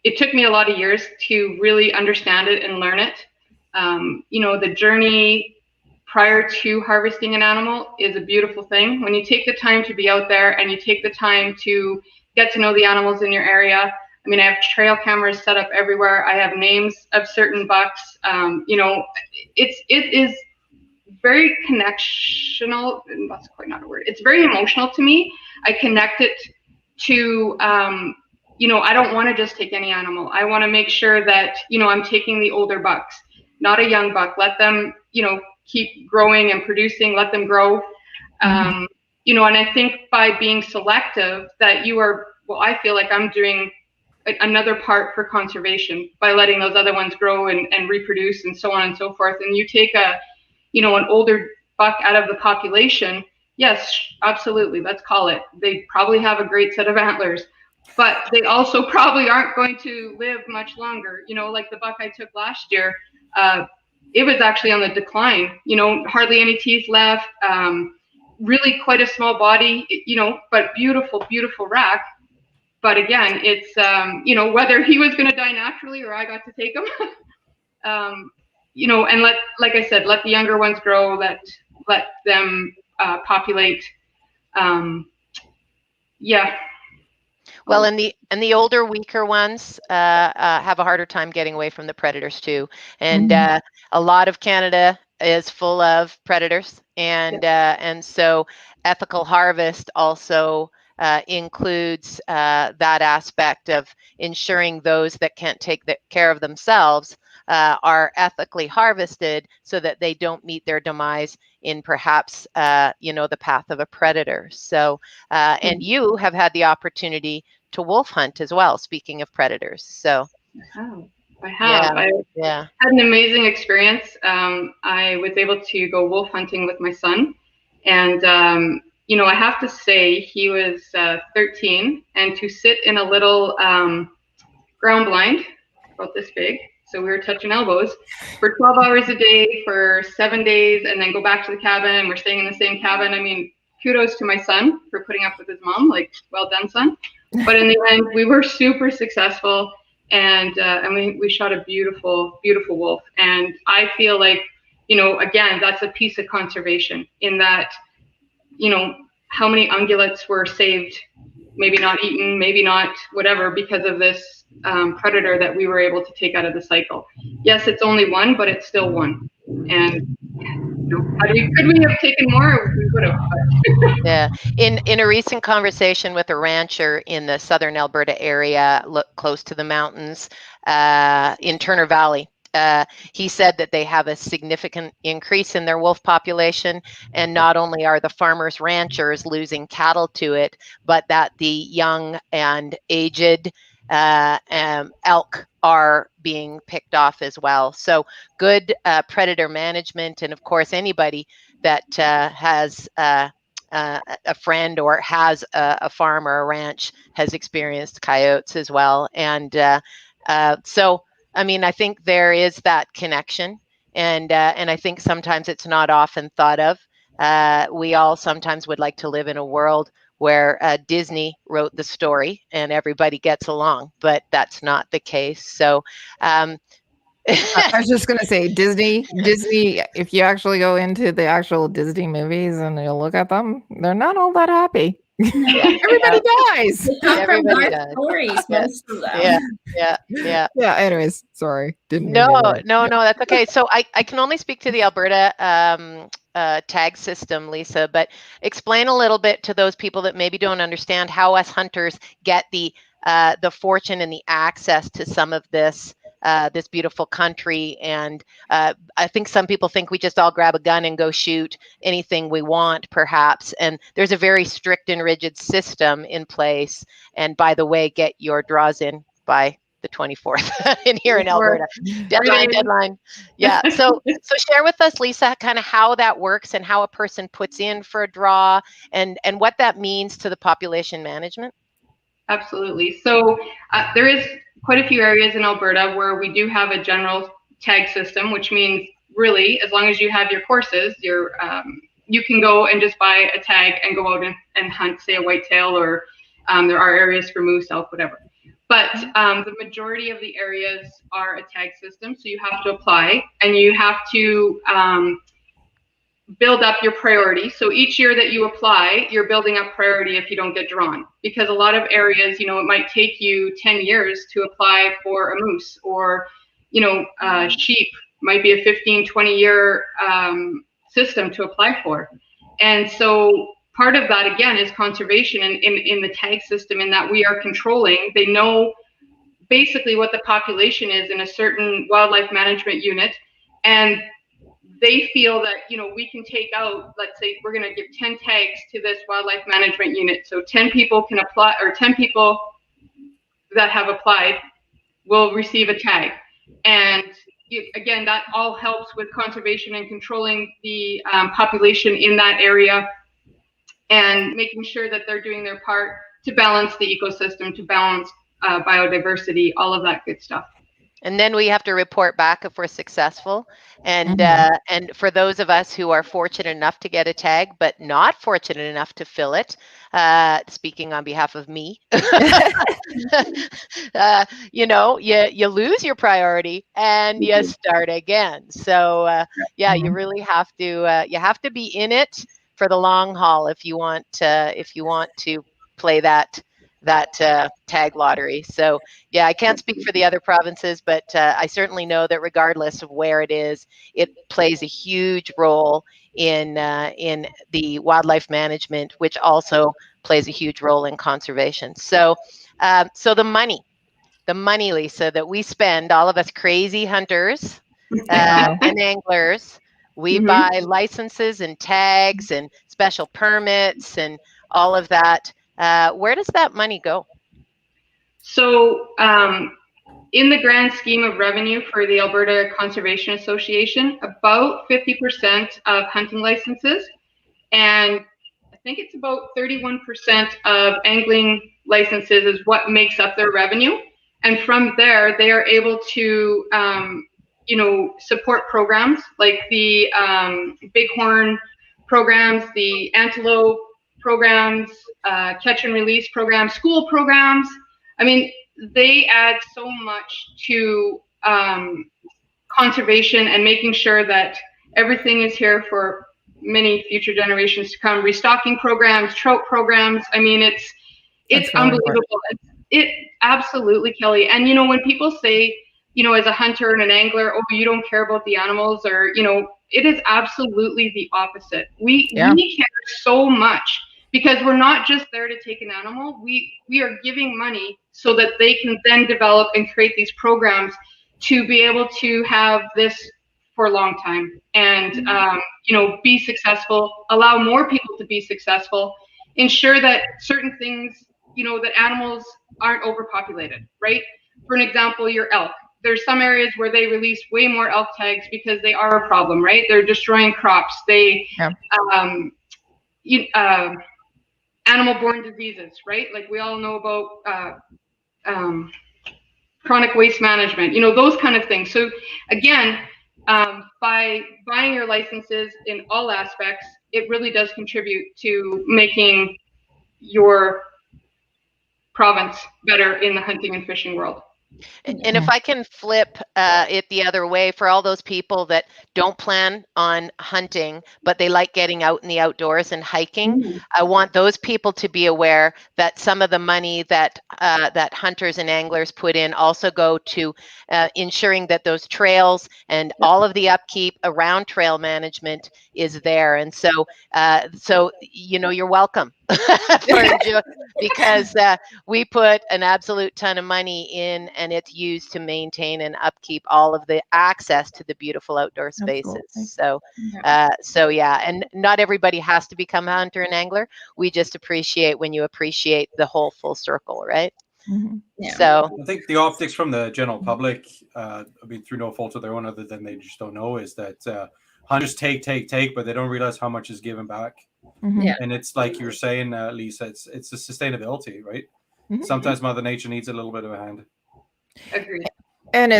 It took me a lot of years to really understand it and learn it. The journey prior to harvesting an animal is a beautiful thing. When you take the time to be out there and you take the time to get to know the animals in your area. I mean, I have trail cameras set up everywhere. I have names of certain bucks. It is very connectional. That's quite not a word. It's very emotional to me. I connect it to, I don't want to just take any animal. I want to make sure that, I'm taking the older bucks, not a young buck. Let them, keep growing and producing, let them grow. And I think by being selective that I feel like I'm doing another part for conservation by letting those other ones grow and reproduce and so on and so forth. And you take an older buck out of the population, yes, absolutely, let's call it. They probably have a great set of antlers, but they also probably aren't going to live much longer. Like the buck I took last year, it was actually on the decline, hardly any teeth left, really quite a small body, but beautiful, beautiful rack. But again, it's, whether he was going to die naturally or I got to take him, and like I said, let the younger ones grow, let them populate. Yeah. Well, and the older, weaker ones have a harder time getting away from the predators too. And a lot of Canada is full of predators, and so ethical harvest also includes that aspect of ensuring those that can't take care of themselves are ethically harvested so that they don't meet their demise in perhaps the path of a predator. So and you have had the opportunity to wolf hunt as well, speaking of predators. So I have. Yeah. Had an amazing experience. I was able to go wolf hunting with my son, and I have to say he was 13, and to sit in a little ground blind about this big, so we were touching elbows for 12 hours a day for 7 days, and then go back to the cabin, and we're staying in the same cabin. I mean, kudos to my son for putting up with his mom. Like, well done, son. But in the end, we were super successful, and we shot a beautiful, beautiful wolf. And I feel like, again, that's a piece of conservation in that, how many ungulates were saved, maybe not eaten, maybe not whatever, because of this predator that we were able to take out of the cycle. Yes, it's only one, but it's still one. And could we have taken more? We would have. Yeah. In a recent conversation with a rancher in the southern Alberta area, close to the mountains, in Turner Valley, he said that they have a significant increase in their wolf population, and not only are the farmers ranchers losing cattle to it, but that the young and aged elk are being picked off as well. So good predator management, and of course anybody that has a friend or has a farm or a ranch has experienced coyotes as well. And so, I mean, I think there is that connection, and I think sometimes it's not often thought of. We all sometimes would like to live in a world where Disney wrote the story and everybody gets along, but that's not the case. So I was just going to say Disney, if you actually go into the actual Disney movies and you look at them, they're not all that happy. Everybody dies. Everybody does. Stories, most of them. Yeah. Anyways, sorry. No, that's okay. So I can only speak to the Alberta tag system, Lisa, but explain a little bit to those people that maybe don't understand how us hunters get the fortune and the access to some of this beautiful country. And I think some people think we just all grab a gun and go shoot anything we want, perhaps. And there's a very strict and rigid system in place. And by the way, get your draws in by the 24th in here in Alberta. Deadline. Yeah. So share with us, Lisa, kind of how that works and how a person puts in for a draw and what that means to the population management. Absolutely. So there is quite a few areas in Alberta where we do have a general tag system, which means really, as long as you have your courses, you can go and just buy a tag and go out and hunt, say, a whitetail, or there are areas for moose, elk, whatever. But the majority of the areas are a tag system, so you have to apply and you have to build up your priority. So each year that you apply, you're building up priority if you don't get drawn. Because a lot of areas, it might take you 10 years to apply for a moose, or, sheep might be a 15, 20-year system to apply for. And so part of that, again, is conservation in the tag system, in that we are controlling. They know basically what the population is in a certain wildlife management unit, and they feel that, we can take out, let's say we're going to give 10 tags to this wildlife management unit. So 10 people can apply, or 10 people that have applied will receive a tag. And again, that all helps with conservation and controlling the population in that area, and making sure that they're doing their part to balance the ecosystem, to balance biodiversity, all of that good stuff. And then we have to report back if we're successful. And and for those of us who are fortunate enough to get a tag, but not fortunate enough to fill it, speaking on behalf of me, you lose your priority and you start again. So you really have to be in it for the long haul if you want to play that tag lottery. So yeah, I can't speak for the other provinces, but I certainly know that regardless of where it is, it plays a huge role in the wildlife management, which also plays a huge role in conservation. So so the money, Lisa, that we spend, all of us crazy hunters and anglers, we buy licenses and tags and special permits and all of that. Where does that money go? So in the grand scheme of revenue for the Alberta Conservation Association, about 50% of hunting licenses, and I think it's about 31% of angling licenses is what makes up their revenue. And from there, they are able to, support programs like the bighorn programs, the antelope programs, catch and release programs, school programs. I mean, they add so much to conservation and making sure that everything is here for many future generations to come. Restocking programs, trout programs. I mean, it's unbelievable. It absolutely, Kelly. And when people say, as a hunter and an angler, oh, you don't care about the animals, or it is absolutely the opposite. We care so much, because we're not just there to take an animal. We are giving money so that they can then develop and create these programs to be able to have this for a long time and be successful, allow more people to be successful, ensure that certain things, that animals aren't overpopulated, right? For an example, your elk. There's some areas where they release way more elk tags because they are a problem, right? They're destroying crops. They animal-borne diseases, right? Like we all know about chronic waste management, those kind of things. So again, by buying your licenses in all aspects, it really does contribute to making your province better in the hunting and fishing world. And if I can flip it the other way, for all those people that don't plan on hunting, but they like getting out in the outdoors and hiking, I want those people to be aware that some of the money that that hunters and anglers put in also go to ensuring that those trails and all of the upkeep around trail management is there. And so, you're welcome. Because we put an absolute ton of money in, and it's used to maintain and upkeep all of the access to the beautiful outdoor spaces. So yeah, and not everybody has to become a hunter and angler. We just appreciate when you appreciate the whole full circle, right? So I think the optics from the general public, through no fault of their own, other than they just don't know, is that hunters take, but they don't realize how much is given back. And it's like you were saying, Lisa, it's the sustainability, right? Sometimes Mother Nature needs a little bit of a hand. Agreed. And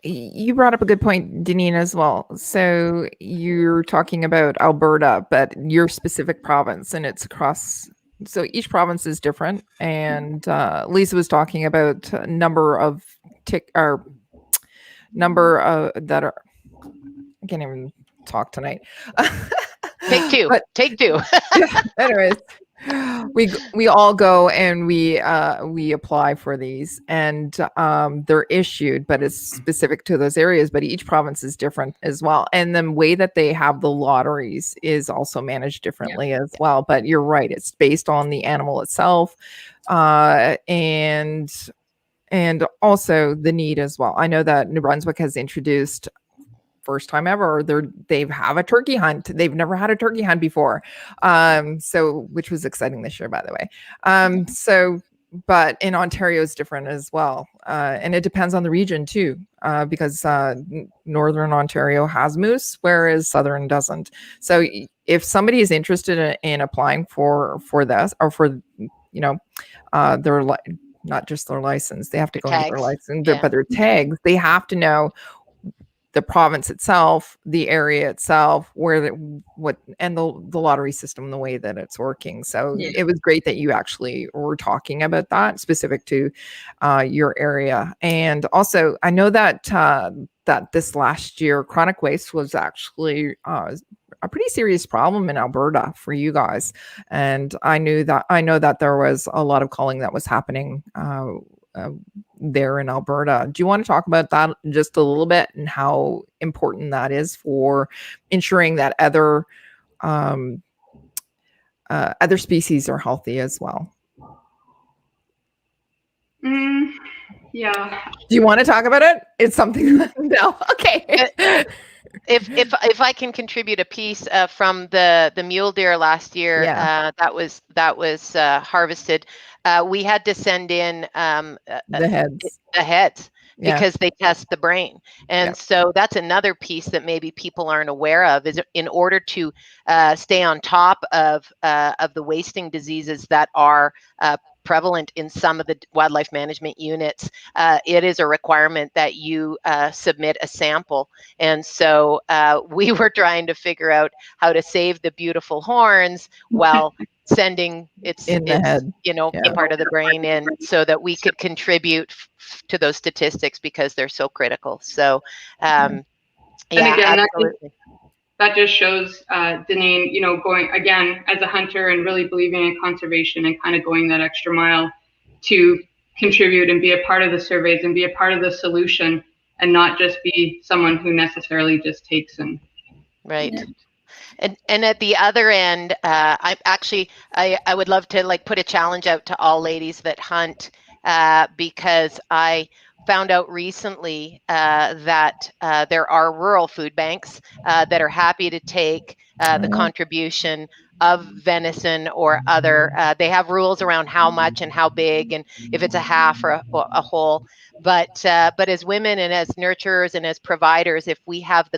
you brought up a good point, Deneen, as well. So you're talking about Alberta, but your specific province, and it's across. So each province is different. And Lisa was talking about number of that are. I can't even talk tonight. Take two. Anyways, we all go and we apply for these, and they're issued, but it's specific to those areas. But each province is different as well, and the way that they have the lotteries is also managed differently as well. But you're right; it's based on the animal itself, and also the need as well. I know that New Brunswick has introduced, first time ever, they have a turkey hunt. They've never had a turkey hunt before, so which was exciting this year, by the way. But in Ontario is different as well, and it depends on the region too, because Northern Ontario has moose, whereas Southern doesn't. So if somebody is interested in applying for this, or for their not just their license, they have to go and get their license, but their tags, they have to know the province itself, the area itself, and the lottery system, the way that it's working. So it was great that you actually were talking about that specific to your area. And also, I know that that this last year, chronic waste was actually a pretty serious problem in Alberta for you guys. And I know that there was a lot of culling that was happening there in Alberta. Do you want to talk about that just a little bit and how important that is for ensuring that other species are healthy as well? Yeah. Do you want to talk about it? It's something no. Okay. If I can contribute a piece from the mule deer last year, that was harvested. We had to send in the heads. Because they test the brain. And so that's another piece that maybe people aren't aware of, is in order to stay on top of the wasting diseases that are prevalent in some of the wildlife management units, it is a requirement that you submit a sample. And so we were trying to figure out how to save the beautiful horns while sending its head, part of the brain in, so that we could contribute to those statistics, because they're so critical. So and again, absolutely. That just shows Deneen, going again as a hunter and really believing in conservation and kind of going that extra mile to contribute and be a part of the surveys and be a part of the solution, and not just be someone who necessarily just takes and right. And at the other end, I would love to put a challenge out to all ladies that hunt, because I found out recently that there are rural food banks that are happy to take the contribution of venison or other. They have rules around how much and how big, and if it's a half or a whole. But as women and as nurturers and as providers, if we have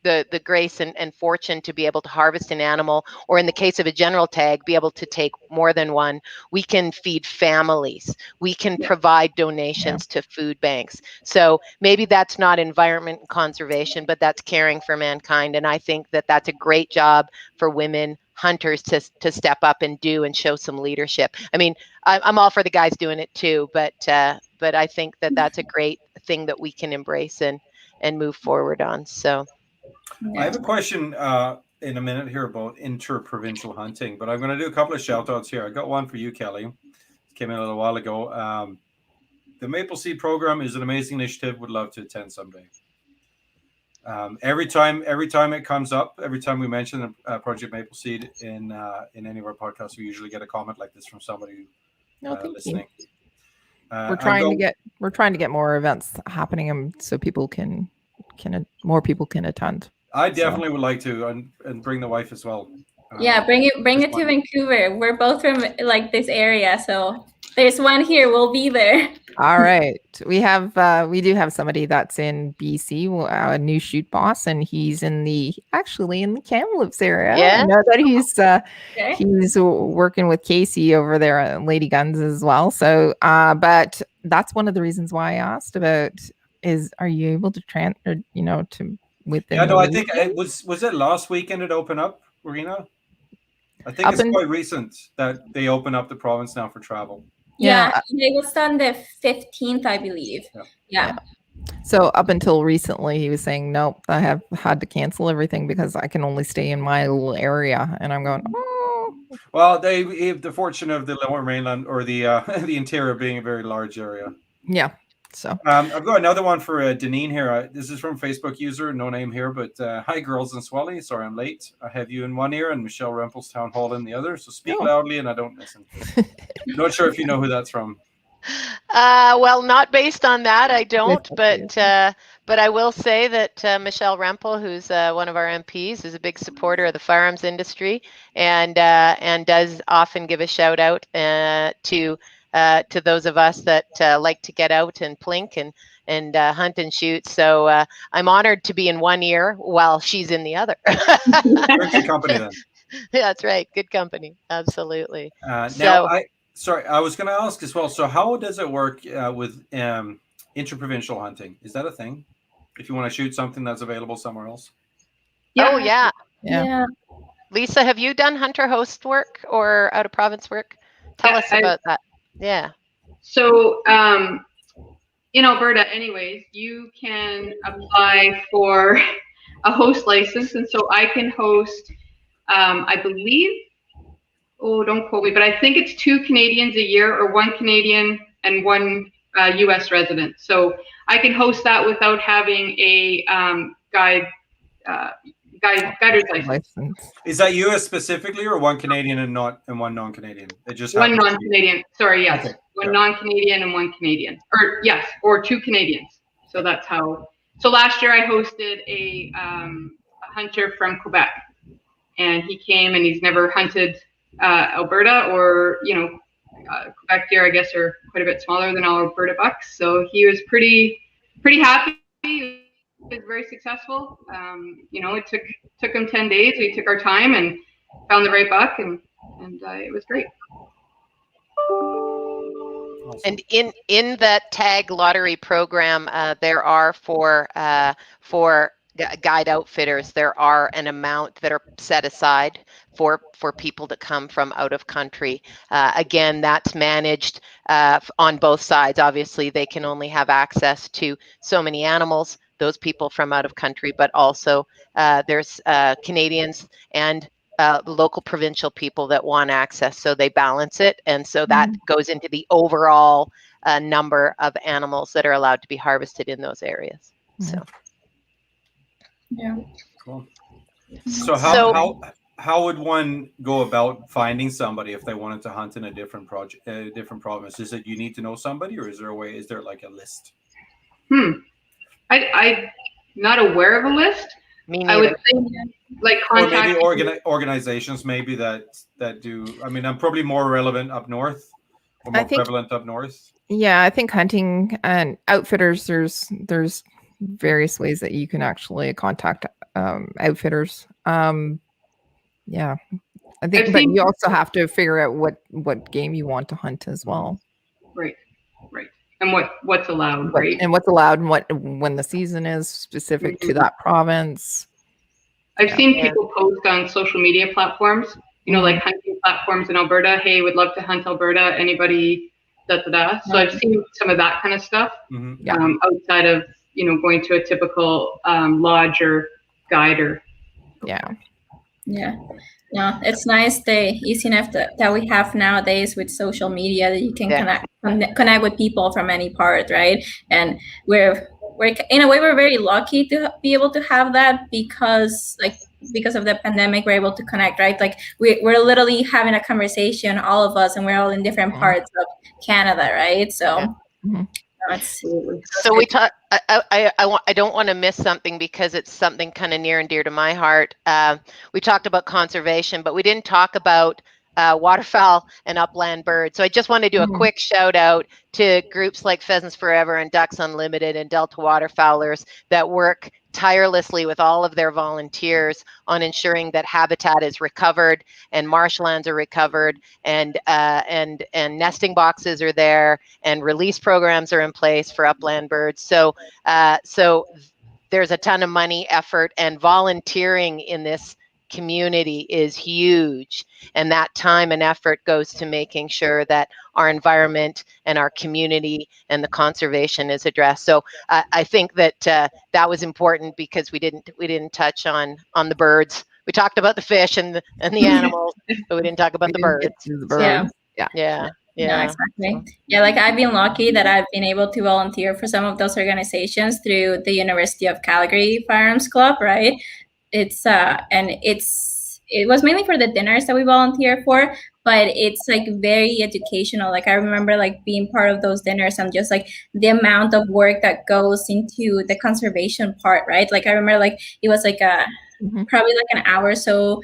the grace and fortune to be able to harvest an animal, or in the case of a general tag, be able to take more than one, we can feed families. We can provide donations to food banks. So maybe that's not environment and conservation, but that's caring for mankind. And I think that that's a great job for women hunters to step up and do and show some leadership. I mean, I'm all for the guys doing it too, but I think that that's a great thing that we can embrace and move forward on. So. I have a question in a minute here about inter-provincial hunting, but I'm going to do a couple of shout outs here. I got one for you, Kelly. It came in a little while ago. The Maple Seed program is an amazing initiative. Would love to attend someday. Every time it comes up, every time we mention Project Maple Seed in any of our podcasts, we usually get a comment like this from somebody listening. We're trying to get more events happening, so people more people can attend. I definitely would like to, and bring the wife as well. Bring it to Vancouver. We're both from this area, so there's one here. We'll be there. All right, we do have somebody that's in BC, a new shoot boss, and he's in the Kamloops area. Yeah, I know that he's working with Casey over there at Lady Guns as well. So, but that's one of the reasons why I asked about are you able to within? I think it was it last weekend it opened up, Marina? I think it's quite recent that they open up the province now for travel. Yeah, it was on the 15th, I believe. Yeah. So up until recently, he was saying, nope, I have had to cancel everything because I can only stay in my little area. And I'm going, oh. Well, they have the fortune of the Lower Mainland or the interior being a very large area. Yeah. So I've got another one for Deneen here. This is from Facebook user, no name here, but hi girls and Swally. Sorry I'm late. I have you in one ear and Michelle Rempel's town hall in the other. So speak loudly and I don't listen. Not sure if you know who that's from. Well, not based on that, I don't. But I will say that Michelle Rempel, who's one of our MPs, is a big supporter of the firearms industry, and does often give a shout out to those of us that like to get out and plink and hunt and shoot. So I'm honored to be in one ear while she's in the other. Good company then. That's right. Good company. Absolutely. I was going to ask as well. So how does it work with interprovincial hunting? Is that a thing? If you want to shoot something that's available somewhere else? Yeah. Oh, yeah. Lisa, have you done hunter host work or out of province work? Tell us about that. Yeah. So in Alberta anyways, you can apply for a host license, and so I can host, I believe, oh, don't quote me, but I think it's 2 Canadians a year, or 1 Canadian and 1 U.S. resident. So I can host that without having a guider's license. Is that U.S. specifically, or 1 Canadian and 1 non-Canadian? It just 1 non-Canadian. Sorry, yes, okay. 1 non-Canadian and 1 Canadian, or yes, or 2 Canadians. So that's how. So last year I hosted a hunter from Quebec, and he came, and he's never hunted Alberta, or Quebec deer, I guess, are quite a bit smaller than all Alberta bucks. So he was pretty happy. He was very successful. It took him 10 days. We took our time and found the right buck, and it was great. And in that tag lottery program, there are for guide outfitters, there are an amount that are set aside for people to come from out of country. Again, that's managed on both sides. Obviously, they can only have access to so many animals, those people from out of country, but also there's Canadians and local provincial people that want access, so they balance it, and so that goes into the overall number of animals that are allowed to be harvested in those areas. So yeah, cool. So how would one go about finding somebody if they wanted to hunt in a different province? Is it you need to know somebody, or is there a way? Is there like a list? I'm not aware of a list. Me neither. I would think like contact, or maybe organizations maybe that do. I mean, I'm probably more relevant up north, or more prevalent up north. Yeah, I think hunting and outfitters, there's various ways that you can actually contact outfitters. Yeah, I think, but you also have to figure out what game you want to hunt as well. Right. And what's allowed, right? And what's allowed, and when the season is specific to that province. I've seen people post on social media platforms, like hunting platforms in Alberta. Hey, would love to hunt Alberta. Anybody? Da. So I've seen some of that kind of stuff outside of going to a typical lodge or guide or. Yeah. No, it's nice the easiness that we have nowadays with social media, that you can connect with people from any part, right? And we're in a way we're very lucky to be able to have that because of the pandemic, we're able to connect, right? Like we're literally having a conversation, all of us, and we're all in different parts of Canada, right? So. So we talk. I don't want to miss something because it's something kind of near and dear to my heart. We talked about conservation, but we didn't talk about waterfowl and upland birds. So I just want to do a quick shout out to groups like Pheasants Forever and Ducks Unlimited and Delta Waterfowlers that work tirelessly with all of their volunteers on ensuring that habitat is recovered and marshlands are recovered and nesting boxes are there and release programs are in place for upland birds. So there's a ton of money, effort, and volunteering in this community is huge, and that time and effort goes to making sure that our environment and our community and the conservation is addressed. So I think that that was important because we didn't touch on the birds. We talked about the fish and the animals, but we didn't talk about the birds. Yeah. No, exactly. Yeah, like I've been lucky that I've been able to volunteer for some of those organizations through the University of Calgary Firearms Club, right? It was mainly for the dinners that we volunteer for, but it's like very educational. Like I remember like being part of those dinners and just like the amount of work that goes into the conservation part, right? Like I remember like it was like a probably like an hour or so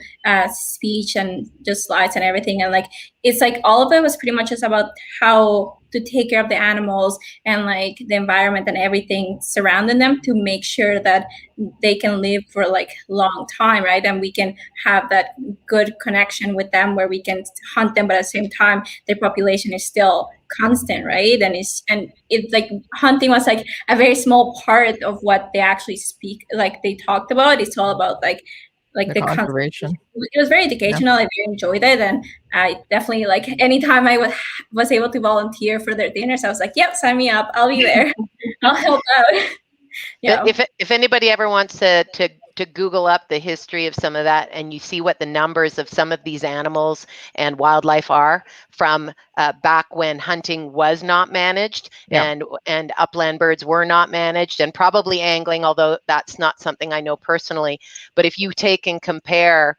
speech and just slides and everything, and like it's like all of it was pretty much just about how to take care of the animals and like the environment and everything surrounding them to make sure that they can live for like long time, right? And we can have that good connection with them where we can hunt them, but at the same time their population is still constant, right? And it's like hunting was like a very small part of what they actually speak, like they talked about. It's all about like the conservation. It was very educational. I really enjoyed it, and I definitely like anytime I was able to volunteer for their dinners, I was like, "Yep, sign me up. I'll be there. I'll help out." Yeah. If anybody ever wants to to Google up the history of some of that, and you see what the numbers of some of these animals and wildlife are from back when hunting was not managed, and upland birds were not managed, and probably angling, although that's not something I know personally. But if you take and compare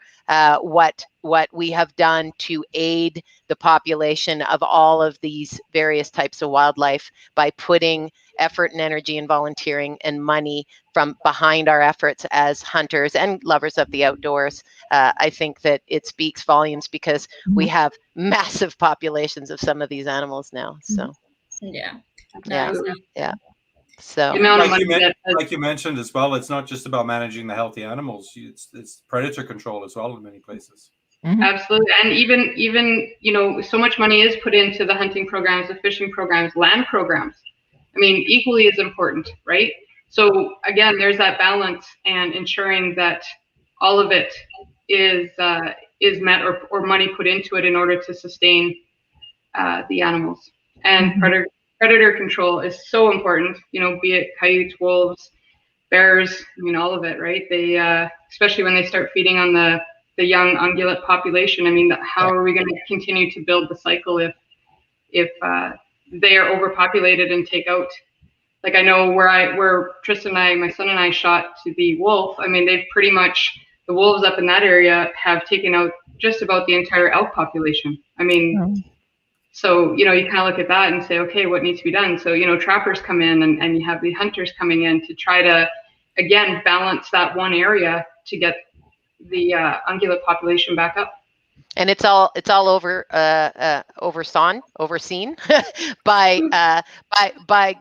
what we have done to aid the population of all of these various types of wildlife by putting effort and energy and volunteering and money from behind our efforts as hunters and lovers of the outdoors, I think that it speaks volumes, because we have massive populations of some of these animals now. So yeah. So The amount of money like you mentioned as well, it's not just about managing the healthy animals, it's predator control as well in many places. Absolutely. And even you know, so much money is put into the hunting programs, the fishing programs, land programs. I mean, equally as important, right? So again, there's that balance, and ensuring that all of it is met, or money put into it in order to sustain the animals. And predator control is so important, you know, be it coyotes, wolves, bears, I mean, all of it, right? They especially when they start feeding on the young ungulate population. I mean, how are we going to continue to build the cycle if they are overpopulated and take out? Like, I know where Tristan and I, my son and I, shot to the wolf. I mean, they've pretty much, the wolves up in that area have taken out just about the entire elk population. I mean, so, you know, you kind of look at that and say, okay, what needs to be done? So, you know, trappers come in, and you have the hunters coming in to try to, again, balance that one area to get the ungulate population back up. And it's all overseen by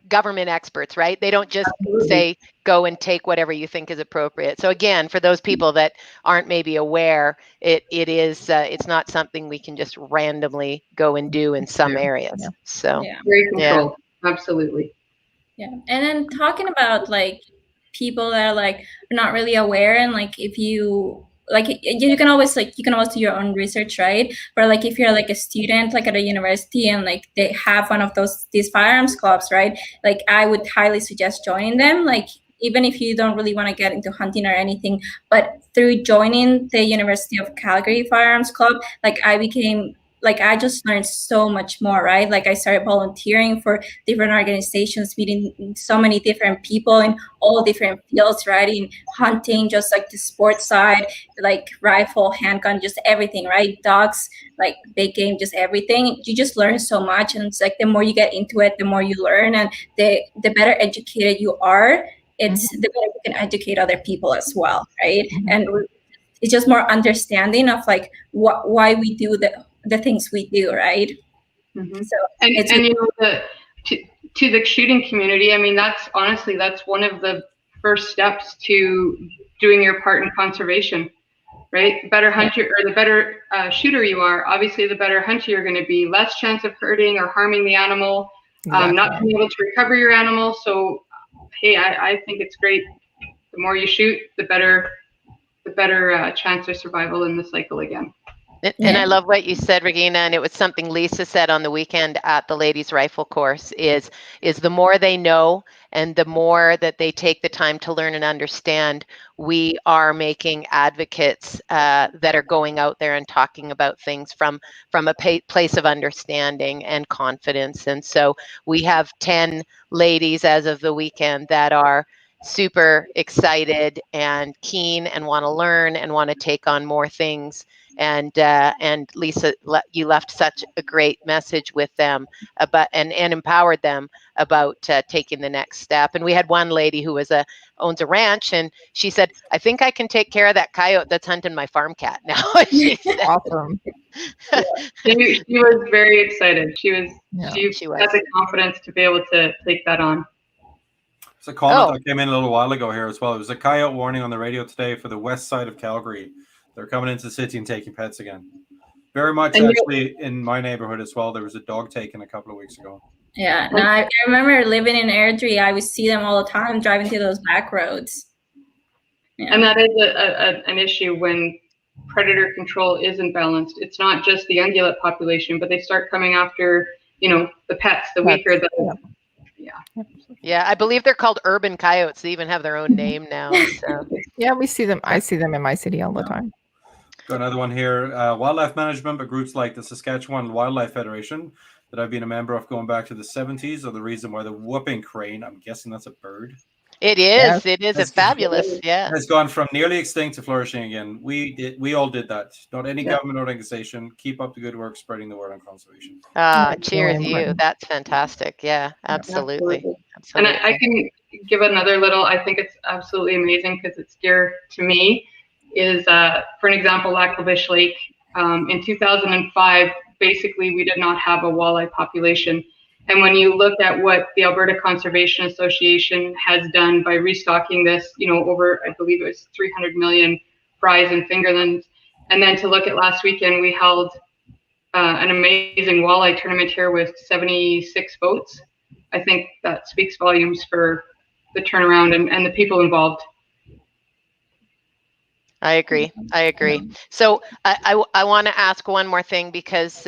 government experts, right? They don't just say go and take whatever you think is appropriate. So again, for those people that aren't maybe aware, it's not something we can just randomly go and do in some areas. So very controlled. Absolutely. Yeah. And then talking about like people that are like not really aware, and like if you like, you can always do your own research, right? But like if you're like a student like at a university, and like they have one of these firearms clubs, right? Like I would highly suggest joining them. Like even if you don't really want to get into hunting or anything, but through joining the University of Calgary Firearms Club, like I just learned so much more, right? Like I started volunteering for different organizations, meeting so many different people in all different fields, right? In hunting, just like the sports side, like rifle, handgun, just everything, right? Dogs, like big game, just everything. You just learn so much. And it's like the more you get into it, the more you learn, and the better educated you are, the better you can educate other people as well, right? And it's just more understanding of like why we do the things we do, right? So and you know, to the shooting community, I mean, that's one of the first steps to doing your part in conservation, right? The better hunter, or the better shooter you are, obviously the better hunter you're going to be, less chance of hurting or harming the animal, not being able to recover your animal. So hey, I think it's great. The more you shoot, the better chance of survival in the cycle again. And I love what you said, Regina, and it was something Lisa said on the weekend at the ladies' rifle course, is the more they know and the more that they take the time to learn and understand, we are making advocates that are going out there and talking about things from a place of understanding and confidence. And so we have 10 ladies as of the weekend that are super excited and keen and want to learn and want to take on more things. And Lisa, you left such a great message with them about and empowered them about taking the next step. And we had one lady who owns a ranch, and she said, "I think I can take care of that coyote that's hunting my farm cat now." Awesome. She was very excited. She had the confidence to be able to take that on. It's a comment that came in a little while ago here as well. It was a coyote warning on the radio today for the west side of Calgary. They're coming into the city and taking pets again. Very much actually in my neighborhood as well. There was a dog taken a couple of weeks ago. Yeah, no, I remember living in Airdrie. I would see them all the time driving through those back roads. Yeah. And that is an issue when predator control isn't balanced. It's not just the ungulate population, but they start coming after, you know, the pets, the weaker, Yeah, I believe they're called urban coyotes. They even have their own name now. So. Yeah, we see them. I see them in my city all the time. Got another one here. Wildlife management, but groups like the Saskatchewan Wildlife Federation that I've been a member of going back to the 70s are the reason why the whooping crane, I'm guessing that's a bird, It Yes. is. It is a That's- fabulous. Yeah. has gone from nearly extinct to flourishing again. We all did that. Not any Yeah. government organization. Keep up the good work spreading the word on conservation. Ah, That's cheers really you. important. That's fantastic. Yeah, absolutely. And Absolutely. I can give another little, I think it's absolutely amazing because it's dear to me, is for an example, Lacklevish Lake. In 2005, basically we did not have a walleye population. And when you look at what the Alberta Conservation Association has done by restocking this, over, I believe it was 300 million fries and fingerlings. And then to look at last weekend, we held an amazing walleye tournament here with 76 boats. I think that speaks volumes for the turnaround and the people involved. I agree. I agree. So I want to ask one more thing because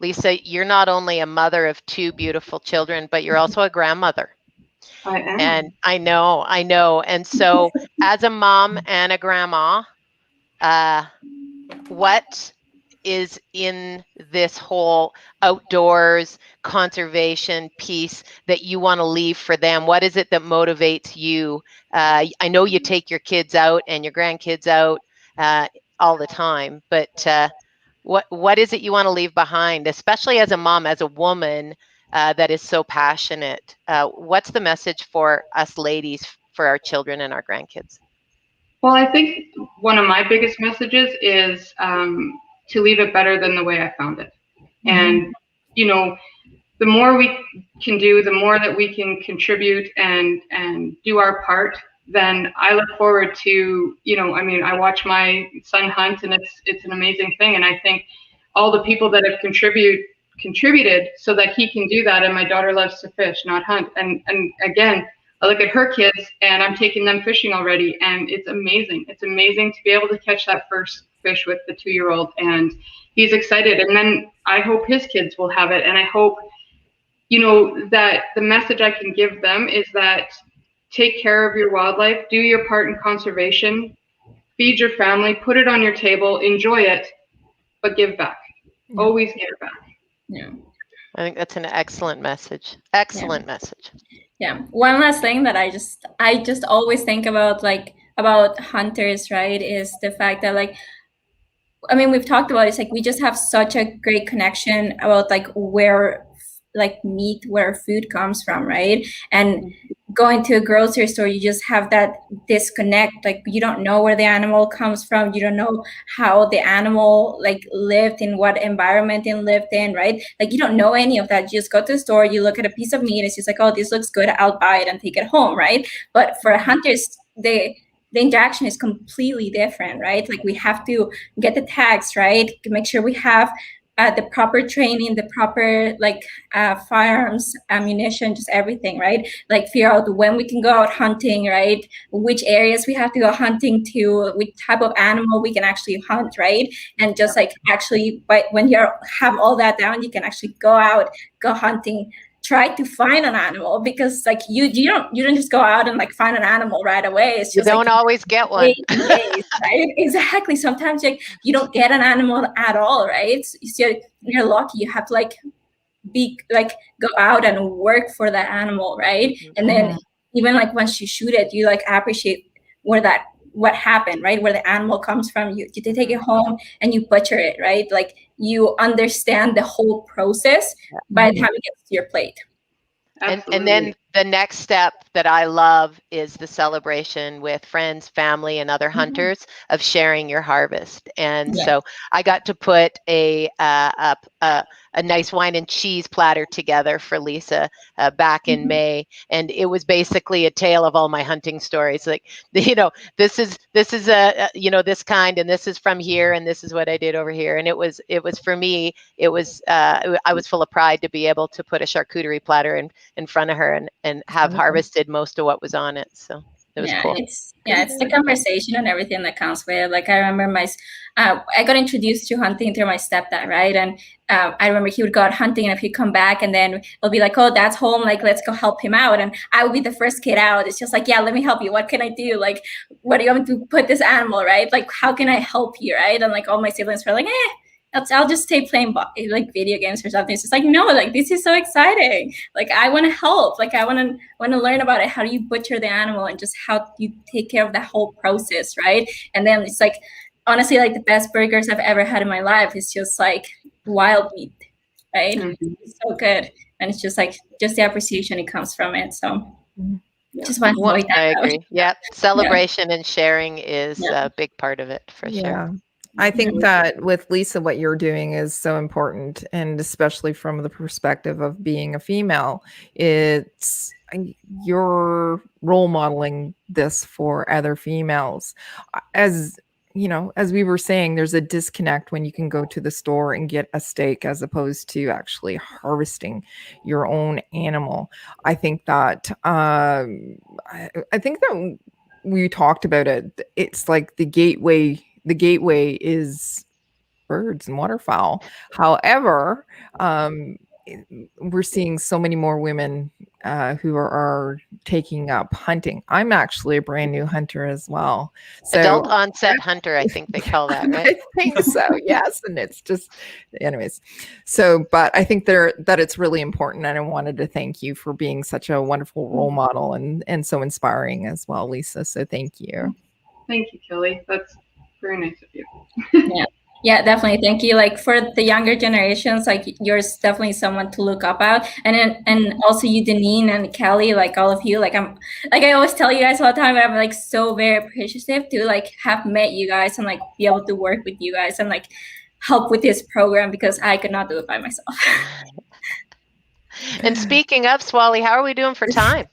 Lisa, you're not only a mother of two beautiful children, but you're also a grandmother. I am. And I know. And so as a mom and a grandma, what is in this whole outdoors conservation piece that you want to leave for them? What is it that motivates you? I know you take your kids out and your grandkids out all the time, but what is it you want to leave behind, especially as a mom, as a woman that is so passionate? What's the message for us ladies, for our children and our grandkids? Well, I think one of my biggest messages is to leave it better than the way I found it. And, the more we can do, the more that we can contribute and do our part, then I look forward to, I watch my son hunt and it's an amazing thing. And I think all the people that have contributed so that he can do that. And my daughter loves to fish, not hunt. And again, I look at her kids and I'm taking them fishing already. And it's amazing. It's amazing to be able to catch that first fish with the 2-year-old. And he's excited. And then I hope his kids will have it. And I hope, that the message I can give them is that take care of your wildlife, do your part in conservation, feed your family, put it on your table, enjoy it, but give back. Always give back. Yeah. I think that's an excellent message. Excellent message. Yeah. One last thing that I just always think about, about hunters, right, is the fact that we've talked about it, it's like we just have such a great connection about where meat, where food comes from, right? And going to a grocery store, you just have that disconnect. You don't know where the animal comes from. You don't know how the animal lived, in what environment it lived in, right? You don't know any of that. You just go to the store, you look at a piece of meat, it's just oh, this looks good, I'll buy it and take it home, right? But for hunters, the interaction is completely different, right? We have to get the tags right, to make sure we have the proper training, the proper firearms, ammunition, just everything, right? Figure out when we can go out hunting, right? Which areas we have to go hunting to, which type of animal we can actually hunt, right? And just actually, but when you have all that down, you can actually go out, go hunting, try to find an animal, because you don't just go out and find an animal right away. It's just you don't always get one. Days, right? Exactly. Sometimes you don't get an animal at all, right? So you're lucky. You have to go out and work for that animal, right? And then even once you shoot it, you appreciate what happened, right? Where the animal comes from. You take it home and you butcher it, right? You understand the whole process by the time it gets to your plate. And then the next step that I love is the celebration with friends, family, and other hunters of sharing your harvest. And so I got to put a nice wine and cheese platter together for Lisa back in May, and it was basically a tale of all my hunting stories. This is this kind, and this is from here, and this is what I did over here. And it was for me, I was full of pride to be able to put a charcuterie platter in front of her and have harvested most of what was on it. So It was Yeah, cool. it's the conversation and everything that comes with it. Like I remember I got introduced to hunting through my stepdad, right? And I remember he would go out hunting, and if he'd come back, and then it'll be like, oh, Dad's home, like let's go help him out. And I would be the first kid out. It's just like, yeah, let me help you. What can I do? Like, what do you want me to put this animal, right? Like, how can I help you, right? And like all my siblings were like, I'll just stay playing like video games or something. It's just like, no, like this is so exciting. Like I want to help. Like I want to learn about it. How do you butcher the animal and just how you take care of that whole process, right? And then it's like, honestly, like the best burgers I've ever had in my life is just like wild meat, right? Mhm. It's so good, and it's just like just the appreciation it comes from it. So just want to Well, point that I out. agree. Yep. Celebration and sharing is Yeah. a big part of it for sure. Yeah. I think that with Lisa, what you're doing is so important, and especially from the perspective of being a female, you're role modeling this for other females. As you know, as we were saying, there's a disconnect when you can go to the store and get a steak as opposed to actually harvesting your own animal. I think that I think that we talked about it. It's like the gateway is birds and waterfowl. However, we're seeing so many more women who are taking up hunting. I'm actually a brand new hunter as well. So Adult onset hunter, I think they call that, right? I think so, yes. And it's just, anyways. So, but I think that it's really important, and I wanted to thank you for being such a wonderful role model and so inspiring as well, Lisa. So thank you. Thank you, Kelly. That's very nice of you. Yeah, definitely. Thank you. Like for the younger generations, like you're definitely someone to look up at, and also you, Deneen and Kelly, like all of you. Like I always tell you guys all the time. I'm like so very appreciative to like have met you guys and like be able to work with you guys and like help with this program, because I could not do it by myself. And speaking of Swally, how are we doing for time?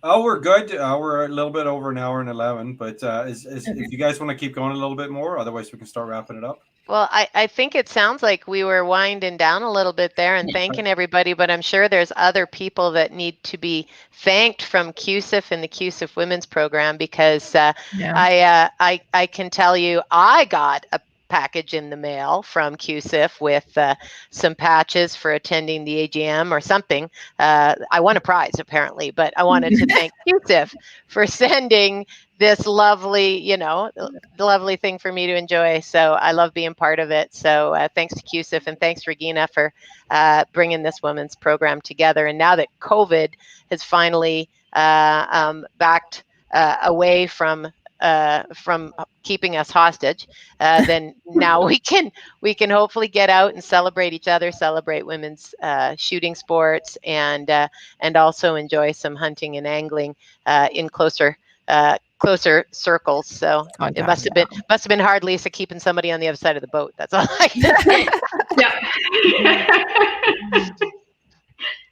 Oh, we're good. We're a little bit over an hour and 11, but if you guys want to keep going a little bit more, otherwise we can start wrapping it up. Well, I think it sounds like we were winding down a little bit there and thanking everybody, but I'm sure there's other people that need to be thanked from CUSF and the CUSF Women's Program, because I can tell you I got a package in the mail from CUSF with some patches for attending the AGM or something. I won a prize apparently, but I wanted to thank CUSF for sending this lovely, lovely thing for me to enjoy. So I love being part of it. So thanks to CUSF, and thanks Regina for bringing this women's program together. And now that COVID has finally backed away from keeping us hostage, then now we can hopefully get out and celebrate each other, celebrate women's shooting sports, and also enjoy some hunting and angling in closer circles. So it must have been hard, Lisa, keeping somebody on the other side of the boat. That's all I can say.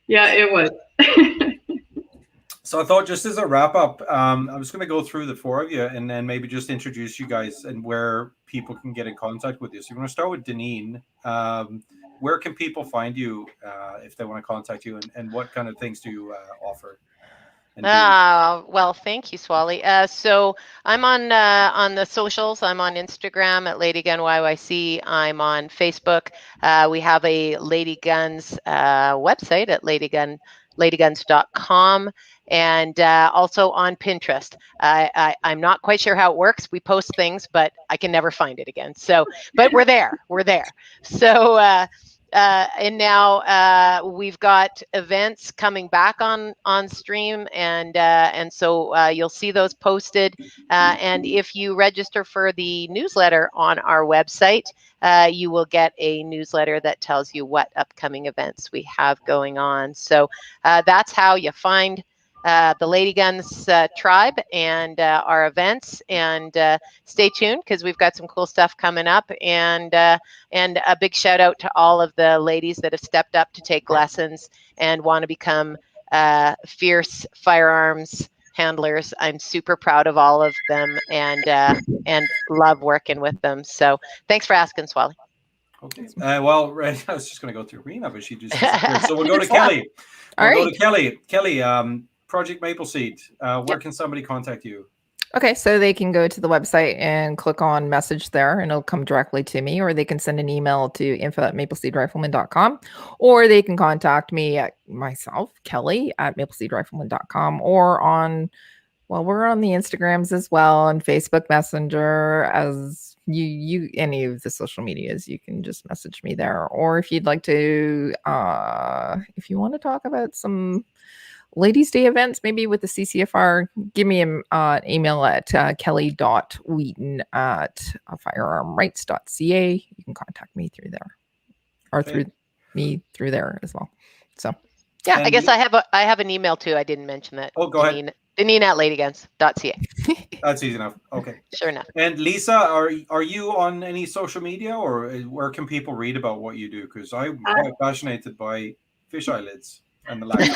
Yeah, it was. So I thought, just as a wrap up, I was going to go through the four of you and then maybe just introduce you guys and where people can get in contact with you. So we're going to start with Deneen. Where can people find you if they want to contact you, and what kind of things do you offer? Well, thank you, Swally. So I'm on the socials. I'm on Instagram at Lady Gun YYC. I'm on Facebook. We have a Lady Guns website at ladyguns.com, and also on Pinterest. I'm not quite sure how it works. We post things, but I can never find it again. So, but we're there. So. And now we've got events coming back on stream, and so you'll see those posted. And if you register for the newsletter on our website, you will get a newsletter that tells you what upcoming events we have going on. So that's how you find the Lady Guns tribe and our events, and stay tuned because we've got some cool stuff coming up, and a big shout out to all of the ladies that have stepped up to take lessons and want to become fierce firearms handlers. I'm super proud of all of them, and love working with them. So thanks for asking, Swally. Okay. Well, right, I was just going to go through Rena, but she just disappeared. So we'll go to Kelly. Go to Kelly. Kelly, Project Maple Seed. Where can somebody contact you? Okay, so they can go to the website and click on message there, and it'll come directly to me, or they can send an email to info@mapleseedrifleman.com, or they can contact me at myself, Kelly, at mapleseedrifleman.com, or on, well, we're on the Instagrams as well, on Facebook Messenger, as you any of the social medias, you can just message me there. Or if you'd like to, if you want to talk about some Ladies' Day events, maybe with the CCFR, give me an email at kelly.wheaton@firearmrights.ca. You can contact me through there, or Okay. through me through there as well. So, yeah. And I guess I have an email too. I didn't mention that. Oh, go ahead. Deneen@ladyguns.ca. That's easy enough. Okay. Sure enough. And Lisa, are you on any social media, or where can people read about what you do? Because I'm quite fascinated by fish eyelids and the lack of.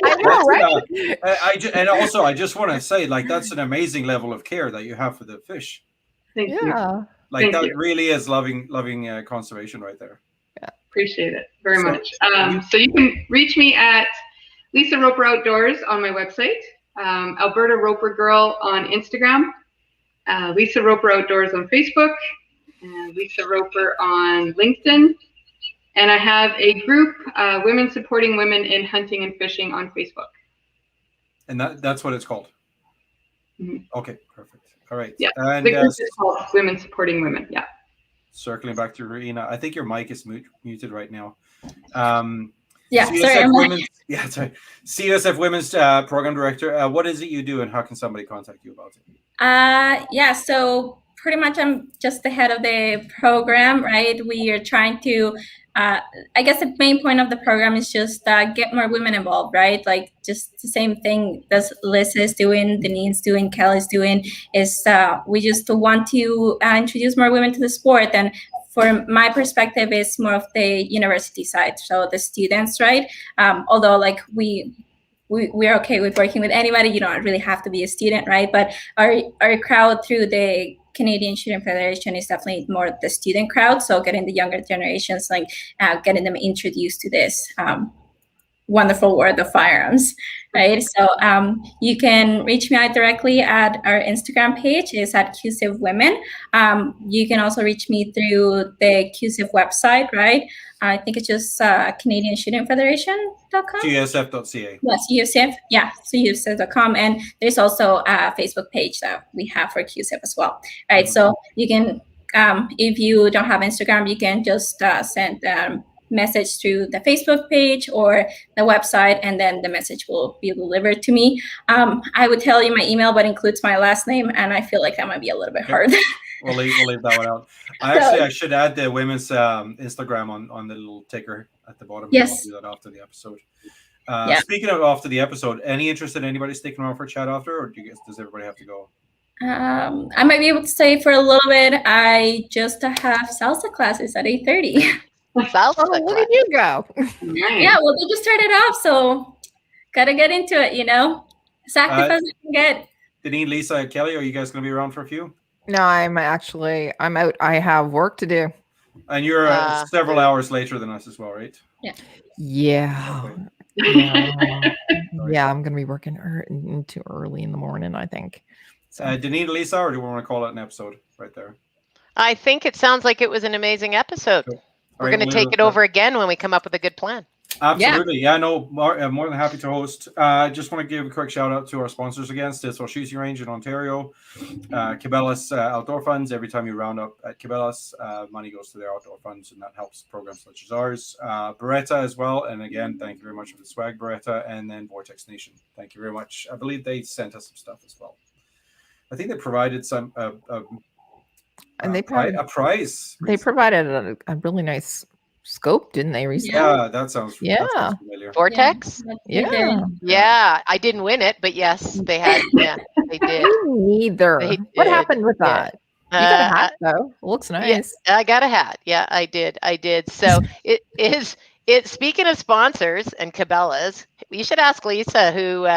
I know, right? And also, I just want to say, like, that's an amazing level of care that you have for the fish. Thank you. Yeah. Like, Thank that you. really is loving conservation right there. Appreciate it very So- much. So you can reach me at Lisa Roper Outdoors on my website, Alberta Roper Girl on Instagram, Lisa Roper Outdoors on Facebook, and Lisa Roper on LinkedIn. And I have a group, Women Supporting Women in Hunting and Fishing on Facebook. And that's what it's called. Mhm. Okay, perfect. All right. Yeah, And the group is called Women Supporting Women. Yeah. circling back to Rena, I think your mic is muted right now. Yeah, CUSF sorry. Women's, sorry. CUSF Women's Program Director. What is it you do, and how can somebody contact you about it? Yeah, so pretty much I'm just the head of the program, right? We are trying to, I guess the main point of the program is just get more women involved, right? Like just the same thing that Liz is doing, Denine's doing, Kelly's doing, is we just want to introduce more women to the sport. And for my perspective, it's more of the university side, so the students, right? Although like we're okay with working with anybody. You don't really have to be a student, right? But our crowd through the Canadian Shooting Federation is definitely more the student crowd. So getting the younger generations, like getting them introduced to this wonderful world of firearms, right? So you can reach me out directly at our Instagram page. It's at CUSF Women. You can also reach me through the CUSF website, right? I think it's just Canadian Shooting Federation.com. CUSF.ca. Yes, CUSF. Yeah, so CUSF.com. And there's also a Facebook page that we have for CUSF as well, right? Mhm. So you can, if you don't have Instagram, you can just send message through the Facebook page or the website, and then the message will be delivered to me. I would tell you my email, but includes my last name, and I feel like that might be a little bit hard. We'll leave that one out. I should add the women's Instagram on the little ticker at the bottom. Yes. I'll do that after the episode. Yeah. Speaking of after the episode, any interest in anybody sticking around for a chat after, or does everybody have to go? I might be able to stay for a little bit. I just have salsa classes at 8:30. Salsa Oh, look class. at you go. Nice. Yeah, well, they just started off, so gotta get into it, sacrifice I can get. Deneen, Lisa, Kelly, are you guys going to be around for a few? No, I'm out. I have work to do. And you're several hours later than us as well, right? Yeah. Okay. Yeah, I'm gonna be working too early in the morning, I think. So Deneen, Lisa, or do we want to call it an episode right there? I think it sounds like it was an amazing episode. Cool. We're going to take it over again when we come up with a good plan. Absolutely. Yeah, no, I'm more than happy to host. Just want to give a quick shout out to our sponsors again, Stillsville Shooting Range in Ontario, Cabela's Outdoor Funds. Every time you round up at Cabela's, money goes to their outdoor funds, and that helps programs such as ours. Beretta as well. And again, thank you very much for the swag, Beretta. And then Vortex Nation. Thank you very much. I believe they sent us some stuff as well. I think they provided some and they provided a prize. They provided a really nice scope, didn't they? Recently? Yeah, that sounds familiar. Vortex? Yeah. I didn't win it, but yes, they had. Yeah, they did. Neither. What happened with that? You got a hat though. It looks nice. Yeah, I got a hat. Yeah, I did. So it speaking of sponsors and Cabela's, you should ask Lisa who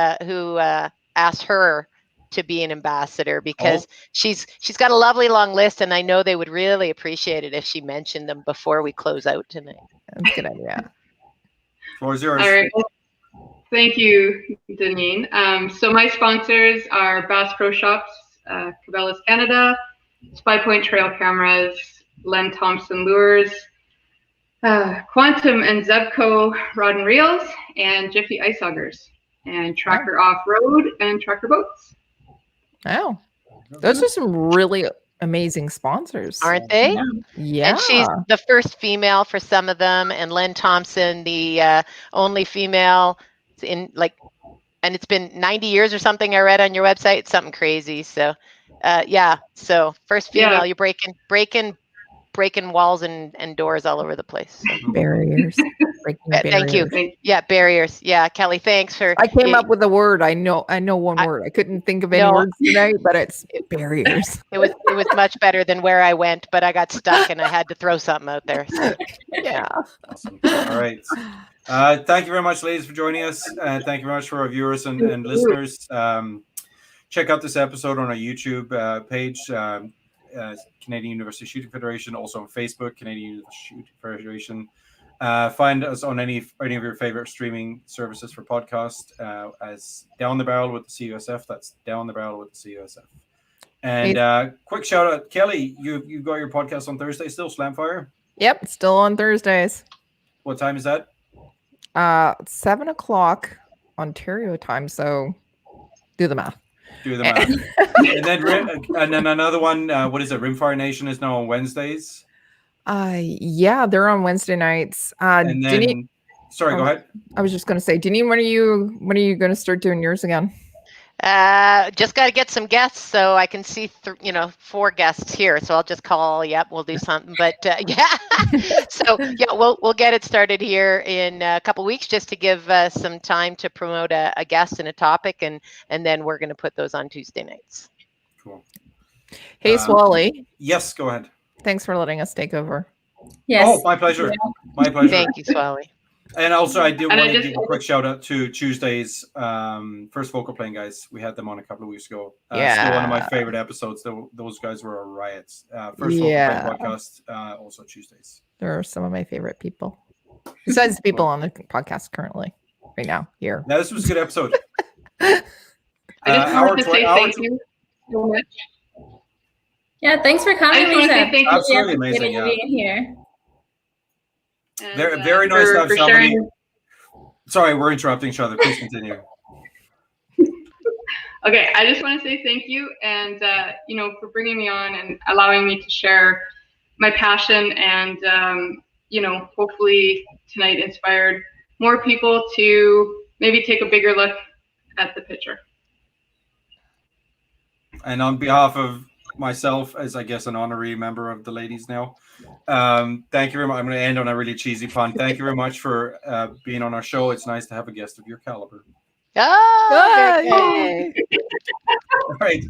asked her to be an ambassador, because she's got a lovely long list, and I know they would really appreciate it if she mentioned them before we close out tonight. That's a good idea. Floor is yours. All right. Well, thank you, DeWinton. So my sponsors are Bass Pro Shops, Cabela's Canada, Spy Point Trail Cameras, Len Thompson Lures, Quantum and Zebco Rod and Reels, and Jiffy Ice Augers, and Tracker Off-Road and Tracker Boats. Oh, those are some really amazing sponsors, Aren't they? Yeah. And she's the first female for some of them, and Len Thompson, the only female in and it's been 90 years or something. I read on your website. It's something crazy. So, so first female, you're breaking walls and doors all over the place. So. Barriers. Thank you. Yeah, barriers. Yeah, Kelly, thanks for. I came up with a word. I know one word. I couldn't think of any words tonight, but it's barriers. It was much better than where I went, but I got stuck and I had to throw something out there. So. Yeah. Awesome. All right. Thank you very much, ladies, for joining us. Thank you very much for our viewers and listeners. Check out this episode on our YouTube page, Canadian University Shooting Federation, also on Facebook, Canadian University Shooting Federation. Find us on any of your favorite streaming services for podcast as Down the Barrel with the CUSF. That's Down the Barrel with the CUSF. And quick shout out, Kelly, you've got your podcast on Thursday still, Slamfire? Yep, still on Thursdays. What time is that? 7 o'clock Ontario time. So do the math. and then another one. What is it? Rimfire Nation is now on Wednesdays. Yeah, they're on Wednesday nights. And then, sorry, go ahead. I was just going to say, Denise, when are you going to start doing yours again? Just got to get some guests so I can see, 4 guests here. So I'll just call. Yep, we'll do something. But yeah, so yeah, we'll get it started here in a couple weeks, just to give some time to promote a guest and a topic, and then we're going to put those on Tuesday nights. Cool. Hey, Swally. Yes, go ahead. Thanks for letting us take over. Yes. Oh, my pleasure. Yeah. My pleasure. Thank you, Swally. And also, I do want to give a quick shout out to Tuesday's first vocal playing guys. We had them on a couple of weeks ago. Still one of my favorite episodes. Those guys were riots. First vocal playing podcast, also Tuesdays. They're some of my favorite people. Besides the people on the podcast currently, right now, here. Now, this was a good episode. I just wanted to say thank you so much. Yeah, thanks for coming, Lisa. Thank you. Absolutely amazing. Yeah. Being here. And, very nice to have somebody. sharing. Sorry, we're interrupting each other. Please continue. Okay, I just want to say thank you, and for bringing me on and allowing me to share my passion, and hopefully tonight inspired more people to maybe take a bigger look at the picture. And on behalf of myself, as I guess an honorary member of the ladies now, thank you very much. I'm going to end on a really cheesy pun. Thank you very much for being on our show. It's nice to have a guest of your caliber. Oh, Yay. All right.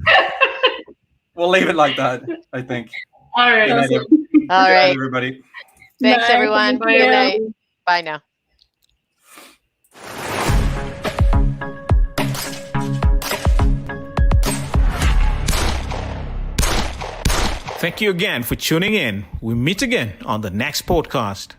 We'll leave it like that, I think. All right. All Good right, night, everybody. thanks Bye. everyone. Bye. Good night. Bye now. Thank you again for tuning in. We meet again on the next podcast.